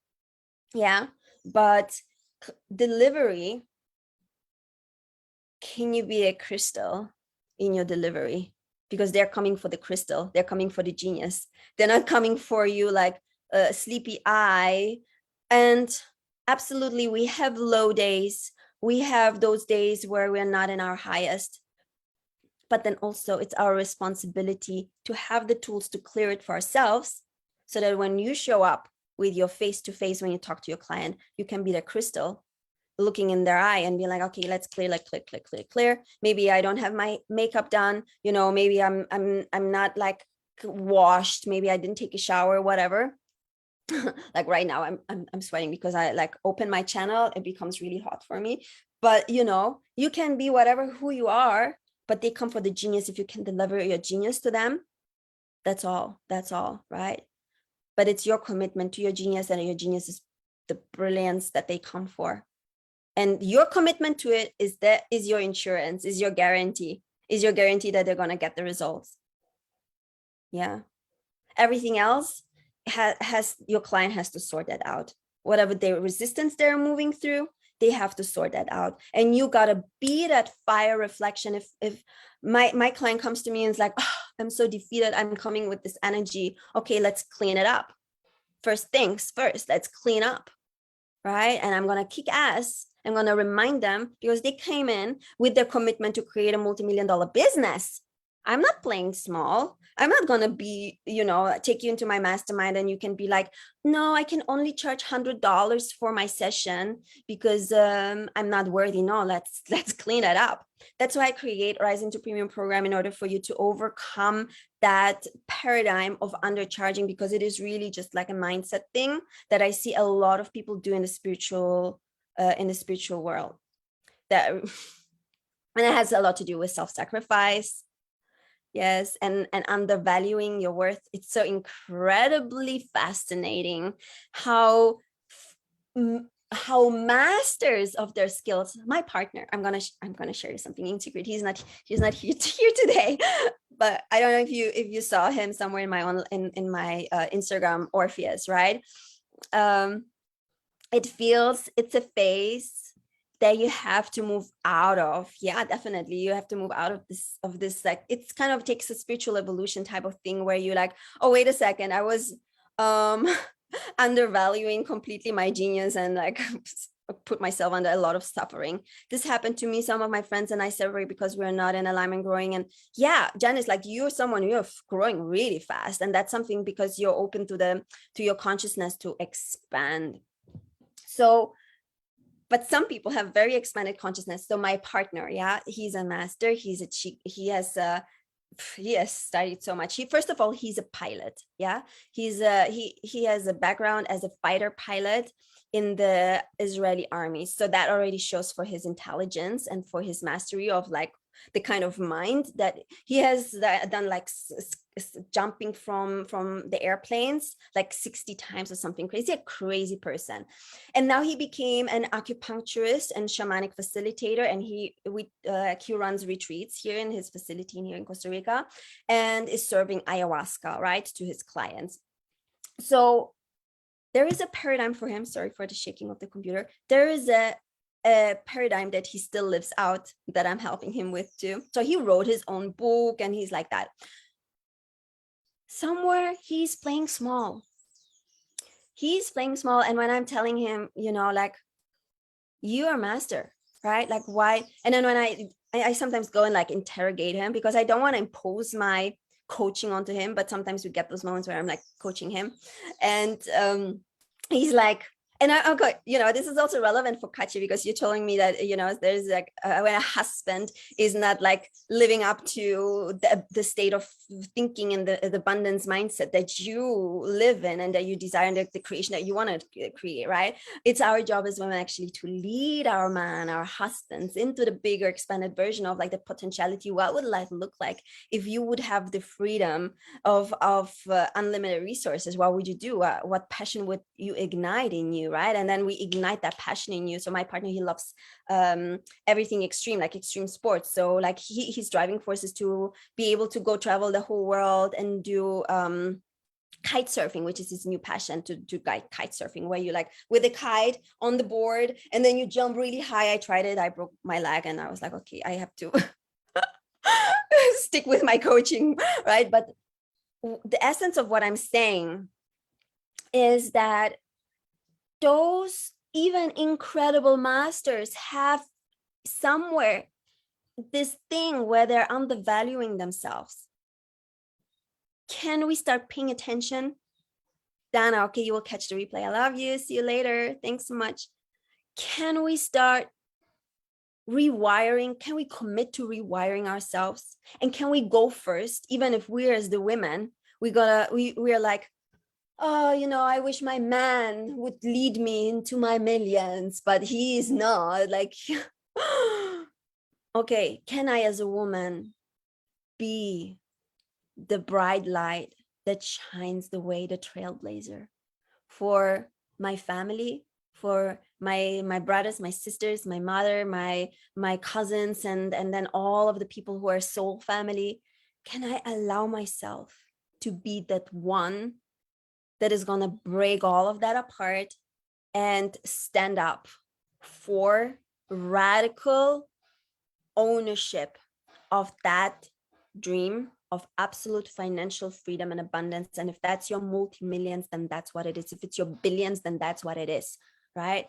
Yeah. But delivery, can you be a crystal in your delivery? Because they're coming for the crystal, they're coming for the genius. They're not coming for you like a sleepy eye. And absolutely, we have low days. We have those days where we're not in our highest. But then also it's our responsibility to have the tools to clear it for ourselves, so that when you show up with your face to face, when you talk to your client, you can be the crystal looking in their eye and be like, okay, let's clear, like clear. Maybe I don't have my makeup done, you know, maybe I'm not like washed, maybe I didn't take a shower, whatever. Like right now I'm sweating because I like open my channel, it becomes really hot for me. But you know, you can be whatever who you are, but they come for the genius. If you can deliver your genius to them, that's all, right? But it's your commitment to your genius, and your genius is the brilliance that they come for. And your commitment to it is your insurance, is your guarantee that they're going to get the results. Yeah. Everything else has your client has to sort that out. Whatever their resistance they're moving through, they have to sort that out. And you got to be that fire reflection. If my client comes to me and is like, oh, I'm so defeated, I'm coming with this energy, okay, let's clean it up. First things first, let's clean up, right? And I'm going to kick ass. I'm going to remind them, because they came in with their commitment to create a multi-million-dollar business. I'm not playing small. I'm not going to be, you know, take you into my mastermind and you can be like, no, I can only charge $100 for my session because I'm not worthy. No, let's clean it up. That's why I create Rising to Premium program, in order for you to overcome that paradigm of undercharging, because it is really just like a mindset thing that I see a lot of people do in the spiritual world. That, and it has a lot to do with self-sacrifice. Yes, and undervaluing your worth. It's so incredibly fascinating how masters of their skills. My partner, I'm gonna share you something in secret. He's not here today, but I don't know if you saw him somewhere in my Instagram, Orpheus, right? It's a phase that you have to move out of. Yeah, definitely, you have to move out of this like, it's kind of takes a spiritual evolution type of thing, where you're like, oh, wait a second, I was undervaluing completely my genius and like put myself under a lot of suffering. This happened to me. Some of my friends and I separate because we're not in alignment growing. And yeah, Janice, like, you're growing really fast, and that's something because you're open to your consciousness to expand. So, but some people have very expanded consciousness. So my partner, yeah, he's a master. He has studied so much. First of all, he's a pilot. Yeah, he has a background as a fighter pilot in the Israeli army. So that already shows for his intelligence and for his mastery of like the kind of mind that he has done, like jumping from the airplanes like 60 times or something crazy, a crazy person. And now he became an acupuncturist and shamanic facilitator, and he runs retreats here in his facility here in Costa Rica, and is serving ayahuasca, right, to his clients. So there is a paradigm for him. Sorry for the shaking of the computer. There is a paradigm that he still lives out that I'm helping him with too. So he wrote his own book and he's like that. Somewhere he's playing small. And when I'm telling him, you know, like, you are master, right? Like, why? And then when I sometimes go and like interrogate him, because I don't want to impose my coaching onto him, but sometimes we get those moments where I'm like coaching him, and he's like, and I'm going, you know, this is also relevant for Kachi, because you're telling me that, you know, there's like when a husband is not like living up to the state of thinking and the abundance mindset that you live in and that you desire, and the creation that you want to create, right? It's our job as women actually to lead our husbands into the bigger expanded version of like the potentiality. What would life look like if you would have the freedom of unlimited resources? What would you do? What passion would you ignite in you? you, right? And then we ignite that passion in you. So my partner, he loves everything extreme, like extreme sports. So like his driving force is to be able to go travel the whole world and do kite surfing, which is his new passion, to do kite surfing, where you like with a kite on the board and then you jump really high. I tried it, I broke my leg, and I was like, okay, I have to stick with my coaching, right? But the essence of what I'm saying is that those even incredible masters have somewhere this thing where they're undervaluing themselves. Can we start paying attention? Dana, okay, you will catch the replay. I love you. See you later. Thanks so much. Can we start rewiring? Can we commit to rewiring ourselves? And can we go first, even if we're as the women, we're like, oh, you know, I wish my man would lead me into my millions, but he is not. Like, okay, can I as a woman be the bright light that shines the way, the trailblazer for my family, for my brothers, my sisters, my mother, my cousins, and then all of the people who are soul family? Can I allow myself to be that one that is going to break all of that apart and stand up for radical ownership of that dream of absolute financial freedom and abundance? And if that's your multi-millions, then that's what it is. If it's your billions, then that's what it is, right?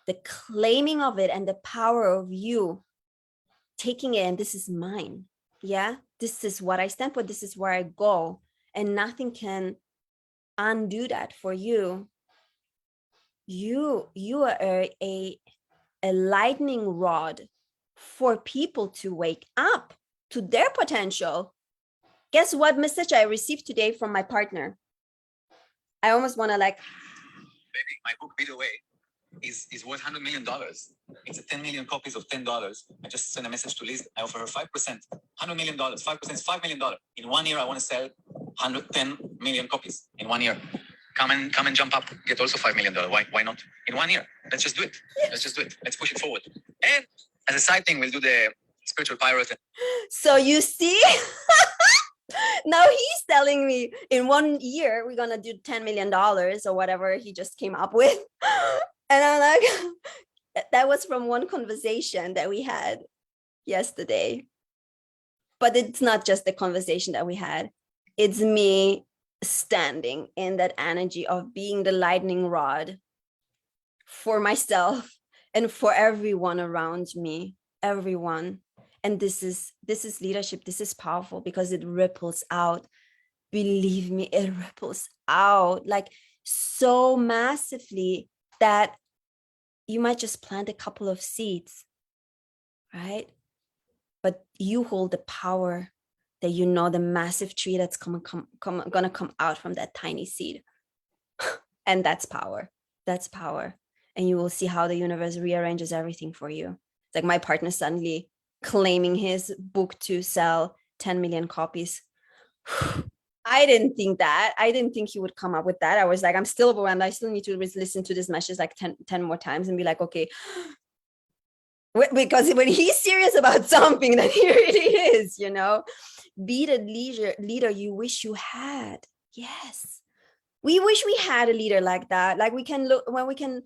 The claiming of it and the power of you taking it, and this is mine. Yeah, this is what I stand for. This is where I go, and nothing can undo that for you. You are a lightning rod for people to wake up to their potential. Guess what message I received today from my partner? I almost want to like,
baby, my book, Be The Way, is worth $100 million. It's a 10 million copies of $10. I just sent a message to Liz. I offer her 5%, $100 million. 5% is $5 million. In 1 year, I want to sell 110 million copies in 1 year. Come and jump up. Get also $5 million. Why not? In 1 year. Let's just do it. Let's just do it. Let's push it forward. And as a side thing, we'll do the spiritual pirate.
So you see, now he's telling me in 1 year, we're going to do $10 million or whatever he just came up with. And I'm like, that was from one conversation that we had yesterday. But it's not just the conversation that we had. It's me standing in that energy of being the lightning rod for myself and for everyone around me, everyone. And this is leadership. This is powerful because it ripples out. Believe me, it ripples out like so massively that you might just plant a couple of seeds, right? But you hold the power that you know the massive tree that's gonna come out from that tiny seed. And that's power. That's power. And you will see how the universe rearranges everything for you. It's like my partner suddenly claiming his book to sell 10 million copies. I didn't think that. I didn't think he would come up with that. I was like, I'm still overwhelmed. I still need to listen to this message like 10 more times and be like, okay. Because when he's serious about something, then he really is, you know. Be the leader you wish you had. Yes. We wish we had a leader like that. Like we can look when we can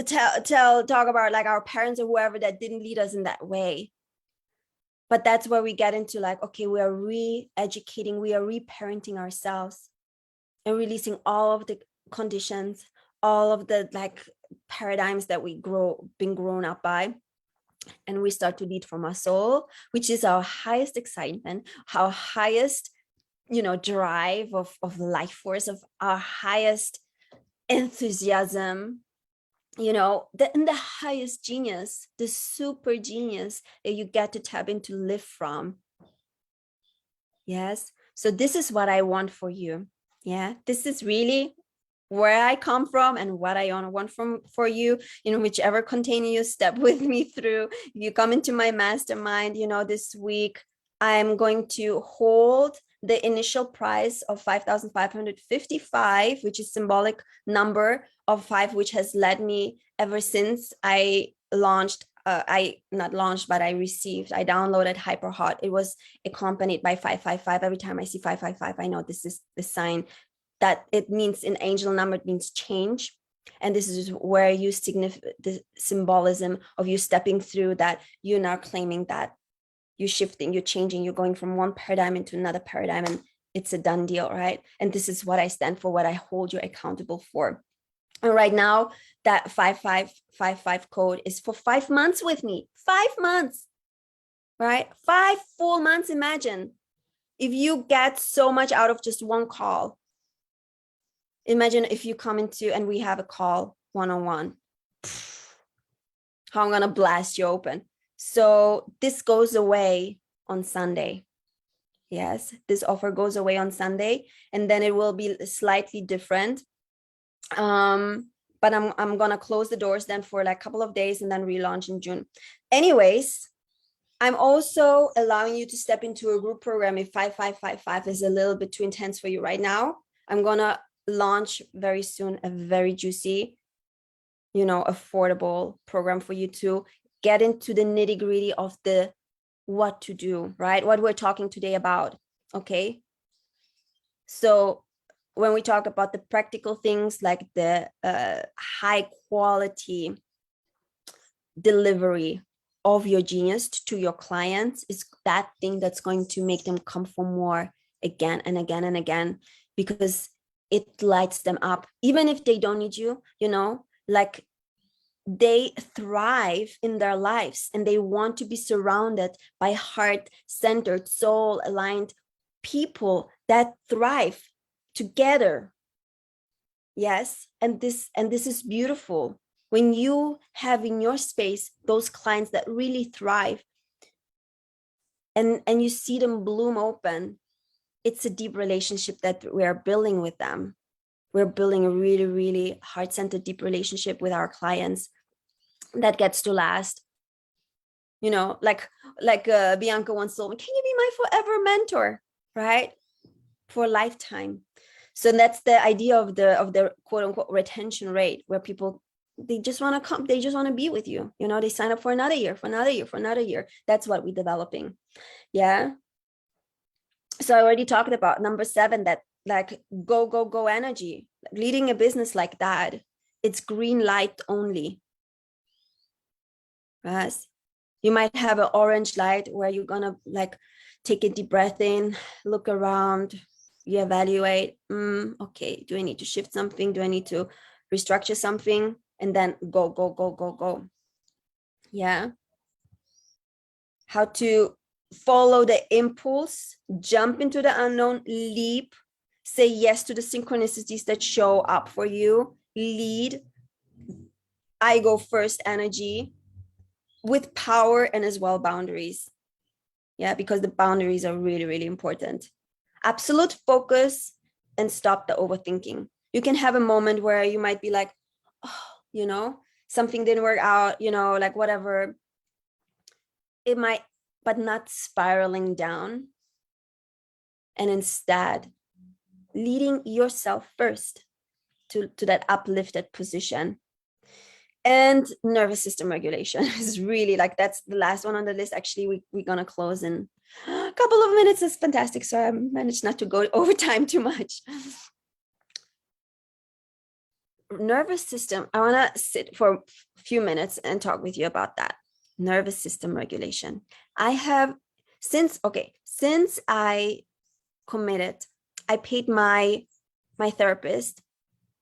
talk about like our parents or whoever that didn't lead us in that way. But that's where we get into like, okay, we are re-educating, we are reparenting ourselves and releasing all of the conditions, all of the like paradigms that we been grown up by. And we start to lead from our soul, which is our highest excitement, our highest, you know, drive of life force, of our highest enthusiasm, you know, and the highest genius, the super genius that you get to tap into, live from. Yes. So this is what I want for you. Yeah. This is really where I come from and what I want for you, you know, whichever container you step with me through. If you come into my mastermind, you know, this week, I'm going to hold the initial price of 5,555, which is symbolic number of 5, which has led me ever since I launched. I downloaded Hyperhot. It was accompanied by 555. Every time I see 555, I know this is the sign that it means in angel number, it means change. And this is where you signify the symbolism of you stepping through that. You're now claiming that you're shifting, you're changing, you're going from one paradigm into another paradigm, and it's a done deal, right? And this is what I stand for, what I hold you accountable for. And right now, that 5555 code is for 5 months with me. 5 months, right? 5 full months. Imagine if you get so much out of just one call. Imagine if you come into and we have a call one-on-one, how I'm gonna blast you open. So this goes away on Sunday. Yes, this offer goes away on Sunday, and then it will be slightly different. But I'm gonna close the doors then for like a couple of days and then relaunch in June. Anyways, I'm also allowing you to step into a group program if 5555 is a little bit too intense for you right now. I'm gonna launch very soon a very juicy, affordable program for you to get into the nitty-gritty of the what to do, right? What we're talking today about. Okay. So when we talk about the practical things like the high quality delivery of your genius to your clients, is that thing that's going to make them come for more again and again and again, because it lights them up. Even if they don't need you, like they thrive in their lives and they want to be surrounded by heart-centered, soul-aligned people that thrive together. Yes, and this is beautiful. When you have in your space those clients that really thrive and you see them bloom open, it's a deep relationship that we're building with them. We're building a really, really heart-centered, deep relationship with our clients that gets to last. Like Bianca once told me, can you be my forever mentor, right? For a lifetime. So that's the idea of the quote unquote retention rate, where people, they just want to come, they just want to be with you. They sign up for another year, for another year, for another year. That's what we're developing. Yeah. So I already talked about number 7, that like go energy, leading a business like that. It's green light only. Yes. You might have an orange light where you're gonna like take a deep breath in, look around, you evaluate, okay, do I need to shift something? Do I need to restructure something? And then go. Yeah. How to follow the impulse, jump into the unknown, leap, say yes to the synchronicities that show up for you, lead, I go first energy with power and as well boundaries. Yeah, because the boundaries are really, really important. Absolute focus and stop the overthinking. You can have a moment where you might be like, oh, something didn't work out, like whatever. It might, but not spiraling down. And instead, leading yourself first to that uplifted position. And nervous system regulation is really like, that's the last one on the list. Actually, we're going to close in a couple of minutes. It's fantastic. So I managed not to go over time too much. Nervous system. I want to sit for a few minutes and talk with you about that. Nervous system regulation. I have since I committed, I paid my therapist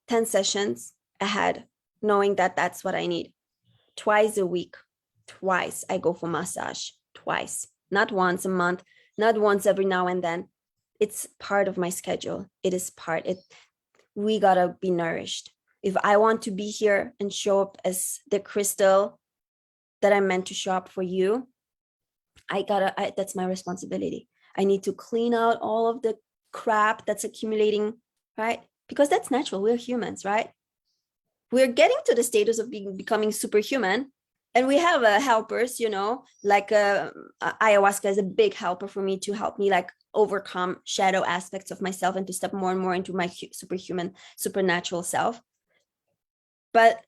10 sessions ahead, knowing that that's what I need. Twice a week, twice I go for massage, twice, not once a month, not once every now and then. It's part of my schedule. It is part. We gotta be nourished. If I want to be here and show up as the crystal that I'm meant to show up for you, that's my responsibility. I need to clean out all of the crap that's accumulating, right? Because that's natural. We're humans, right? We're getting to the status of becoming superhuman, And we have helpers, like ayahuasca is a big helper for me to help me like overcome shadow aspects of myself and to step more and more into my superhuman, supernatural self. But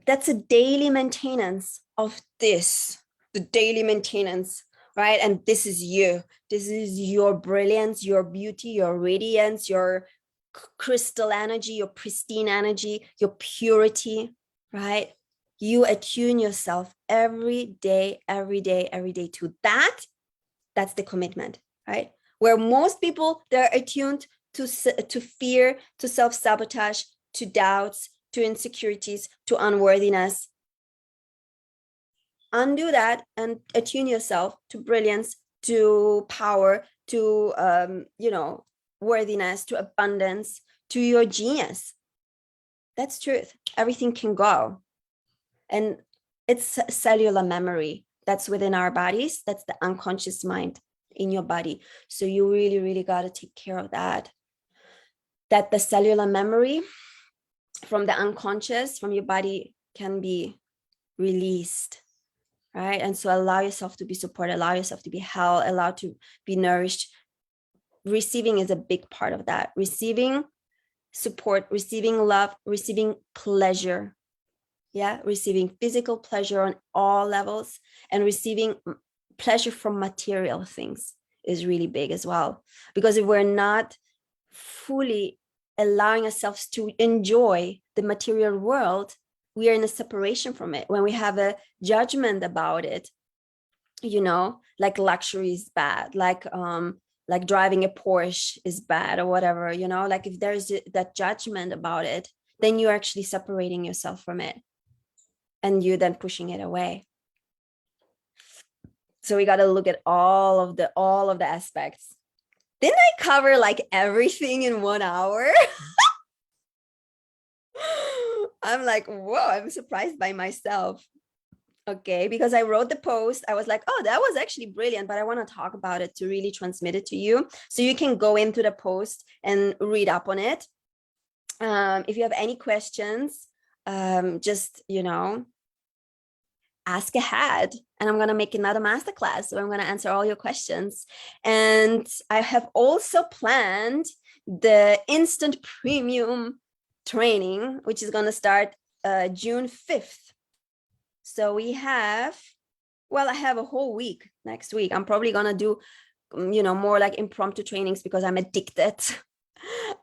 that's a daily maintenance of this, the daily maintenance, right? And this is you. This is your brilliance, your beauty, your radiance, your crystal energy, your pristine energy, your purity, right? You attune yourself every day to that. That's the commitment, right? Where most people, they're attuned to fear, to self-sabotage, to doubts, to insecurities, to unworthiness. Undo that and attune yourself to brilliance, to power, to worthiness, to abundance, to your genius. That's truth. Everything can go. And it's cellular memory that's within our bodies. That's the unconscious mind in your body. So you really, really got to take care of that. That the cellular memory from the unconscious, from your body, can be released, right? And so allow yourself to be supported, allow yourself to be held, allow to be nourished. Receiving is a big part of that. Receiving support, receiving love, receiving pleasure. Yeah, receiving physical pleasure on all levels and receiving pleasure from material things is really big as well. Because if we're not fully allowing ourselves to enjoy the material world, we are in a separation from it. When we have a judgment about it, like luxury is bad, like driving a Porsche is bad or whatever, like if there's that judgment about it, then you're actually separating yourself from it and you're then pushing it away. So we got to look at all of the aspects. Didn't I cover like everything in 1 hour? I'm like, whoa, I'm surprised by myself. Okay, because I wrote the post, I was like, oh, that was actually brilliant, but I want to talk about it to really transmit it to you. So you can go into the post and read up on it. If you have any questions, just, ask ahead, and I'm going to make another masterclass. So I'm going to answer all your questions. And I have also planned the instant premium training, which is going to start June 5th. So I have a whole week next week. I'm probably going to do, more like impromptu trainings because I'm addicted.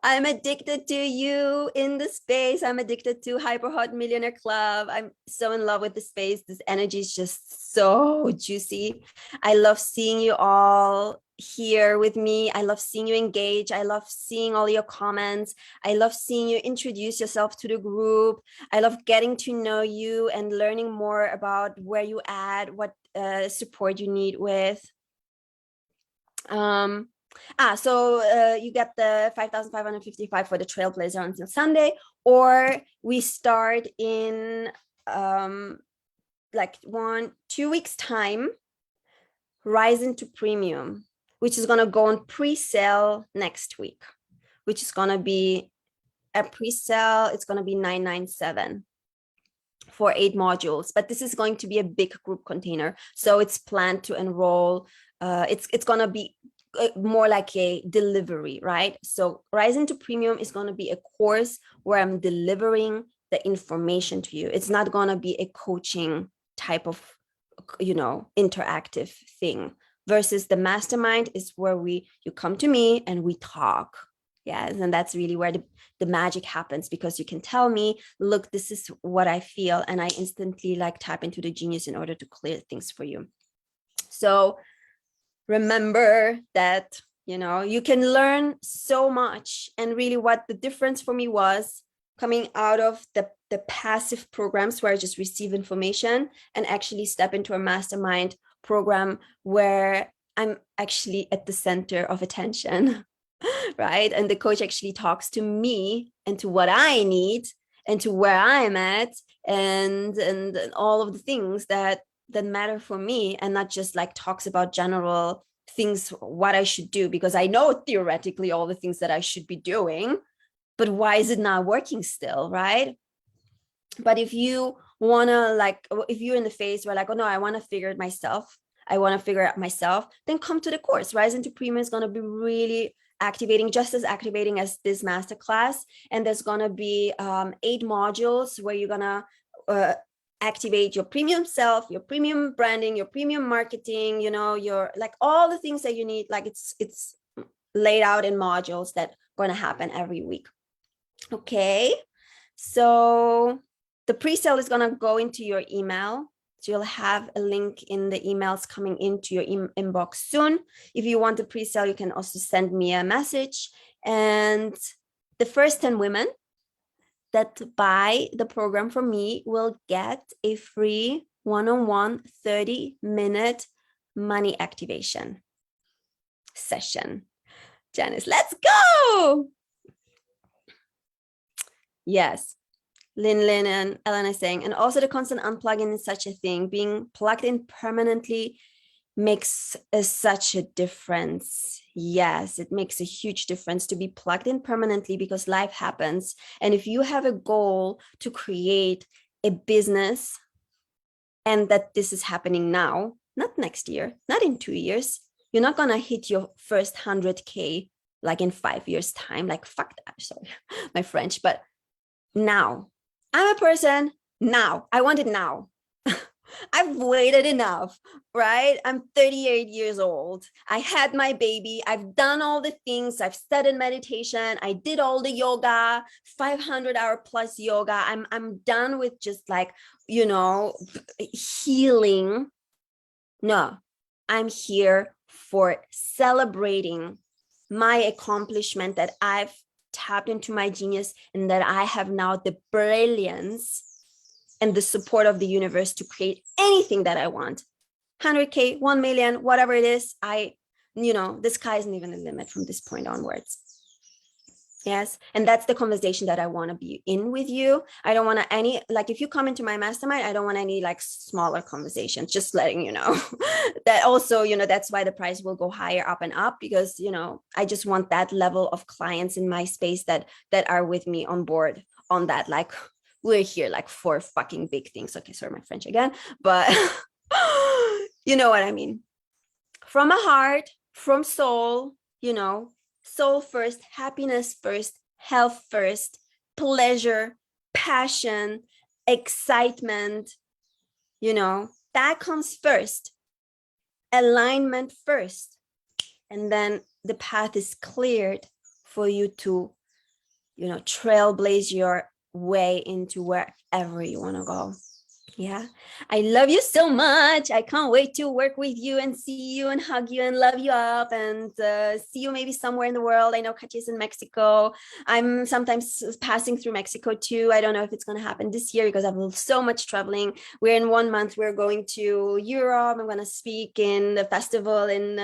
I'm addicted to you in the space. I'm addicted to Hyper Hot Millionaire Club. I'm so in love with the space. This energy is just so juicy. I love seeing you all here with me. I love seeing you engage. I love seeing all your comments. I love seeing you introduce yourself to the group. I love getting to know you and learning more about where you at, what support you need with. So you get the 5,555 for the Trailblazer until Sunday, or we start in 2 weeks time, Rise into Premium, which is going to go on pre-sale next week, which is going to be a pre-sale. It's going to be $997 for 8 modules, but this is going to be a big group container. So it's planned to enroll. It's going to be more like a delivery, right? So Rise into Premium is going to be a course where I'm delivering the information to you. It's not going to be a coaching type of, interactive thing, versus the mastermind is where you come to me and we talk. Yes. And that's really where the magic happens, because you can tell me, look, this is what I feel. And I instantly tap into the genius in order to clear things for you. So remember that, you can learn so much. And really what the difference for me was coming out of the passive programs where I just receive information and actually step into a mastermind program where I'm actually at the center of attention, right? And the coach actually talks to me and to what I need and to where I'm at and all of the things that matter for me, and not just talks about general things, what I should do, because I know theoretically all the things that I should be doing, but why is it not working still, right? But if you want to like, if you're in the phase where like, oh no, I want to figure it myself, I want to figure it out myself, then come to the course. Rise into Premium is going to be really activating, just as activating as this masterclass. And there's going to be 8 modules where you're going to activate your premium self, your premium branding, your premium marketing, you know, your like all the things that you need. Like it's laid out in modules that are going to happen every week. Okay, so the pre-sale is going to go into your email. So you'll have a link in the emails coming into your inbox soon. If you want the pre-sale, you can also send me a message. And the first 10 women that buy the program from me will get a free one-on-one 30-minute money activation session. Janice, let's go. Yes. Lynn and Ellen is saying, and also the constant unplugging is such a thing. Being plugged in permanently makes such a difference. Yes, it makes a huge difference to be plugged in permanently because life happens. And if you have a goal to create a business and that this is happening now, not next year, not in 2 years, you're not going to hit your first 100K like in 5 years time. Like, fuck that. Sorry, my French, but now. I'm a person now. I want it now. I've waited enough, right? I'm 38 years old. I had my baby. I've done all the things. I've studied meditation. I did all the yoga, 500-hour plus yoga. I'm done with just like, you know, healing. No, I'm here for celebrating my accomplishment that I've tapped into my genius and that I have now the brilliance and the support of the universe to create anything that I want. 100K, 1 million, whatever it is, the sky isn't even the limit from this point onwards. Yes. And that's the conversation that I want to be in with you. I don't want like if you come into my mastermind, I don't want any like smaller conversations, just letting you know that also, that's why the price will go higher up and up because, I just want that level of clients in my space that are with me on board on that. Like we're here like for fucking big things. Okay. Sorry, my French again, but you know what I mean? From a heart, from soul, soul first, happiness first, health first, pleasure, passion, excitement, that comes first, alignment first. And then the path is cleared for you to, trailblaze your way into wherever you want to go. Yeah. I love you so much. I can't wait to work with you and see you and hug you and love you up and see you maybe somewhere in the world. I know Katya's in Mexico. I'm sometimes passing through Mexico too. I don't know if it's going to happen this year because I have so much traveling. We're in 1 month. We're going to Europe. I'm going to speak in the festival in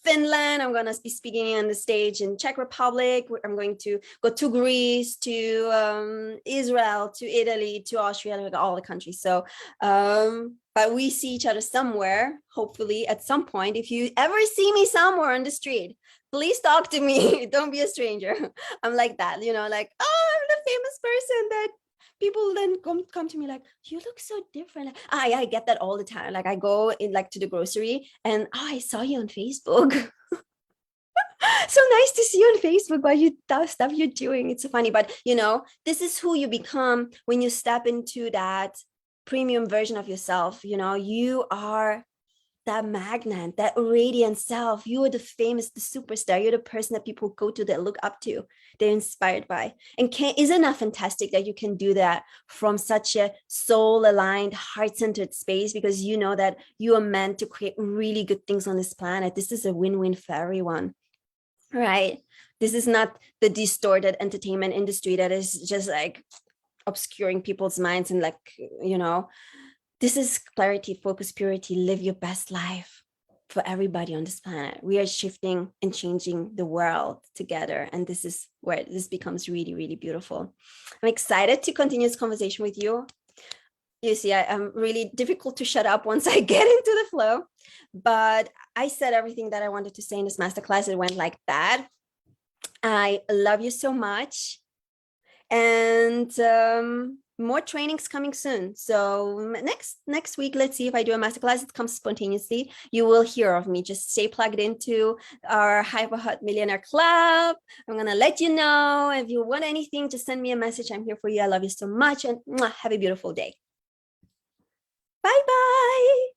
Finland. I'm going to be speaking on the stage in Czech Republic. I'm going to go to Greece, to Israel, to Italy, to Austria, all the countries. So but we see each other somewhere, hopefully at some point. If you ever see me somewhere on the street, please talk to me. Don't be a stranger. I'm like that, like, oh, I'm the famous person that people then come to me like, you look so different. Like, I get that all the time. Like I go in like to the grocery and I saw you on Facebook. So nice to see you on Facebook while you do stuff you're doing. It's so funny, but this is who you become when you step into that premium version of yourself. You are that magnet, that radiant self. You are the famous, the superstar. You're the person that people go to, that look up to, they're inspired by. And isn't that fantastic that you can do that from such a soul-aligned, heart-centered space, because you know that you are meant to create really good things on this planet. This is a win-win for everyone, right? This is not the distorted entertainment industry that is just like obscuring people's minds and like, this is clarity, focus, purity, live your best life for everybody on this planet. We are shifting and changing the world together. And this is where this becomes really, really beautiful. I'm excited to continue this conversation with you. You see, I'm really difficult to shut up once I get into the flow, but I said everything that I wanted to say in this masterclass. It went like that. I love you so much. And more trainings coming soon. So next week, let's see if I do a masterclass. It comes spontaneously. You will hear of me. Just stay plugged into our Hyper Hot Millionaire Club. I'm gonna let you know. If you want anything, just send me a message. I'm here for you. I love you so much, and have a beautiful day. Bye bye.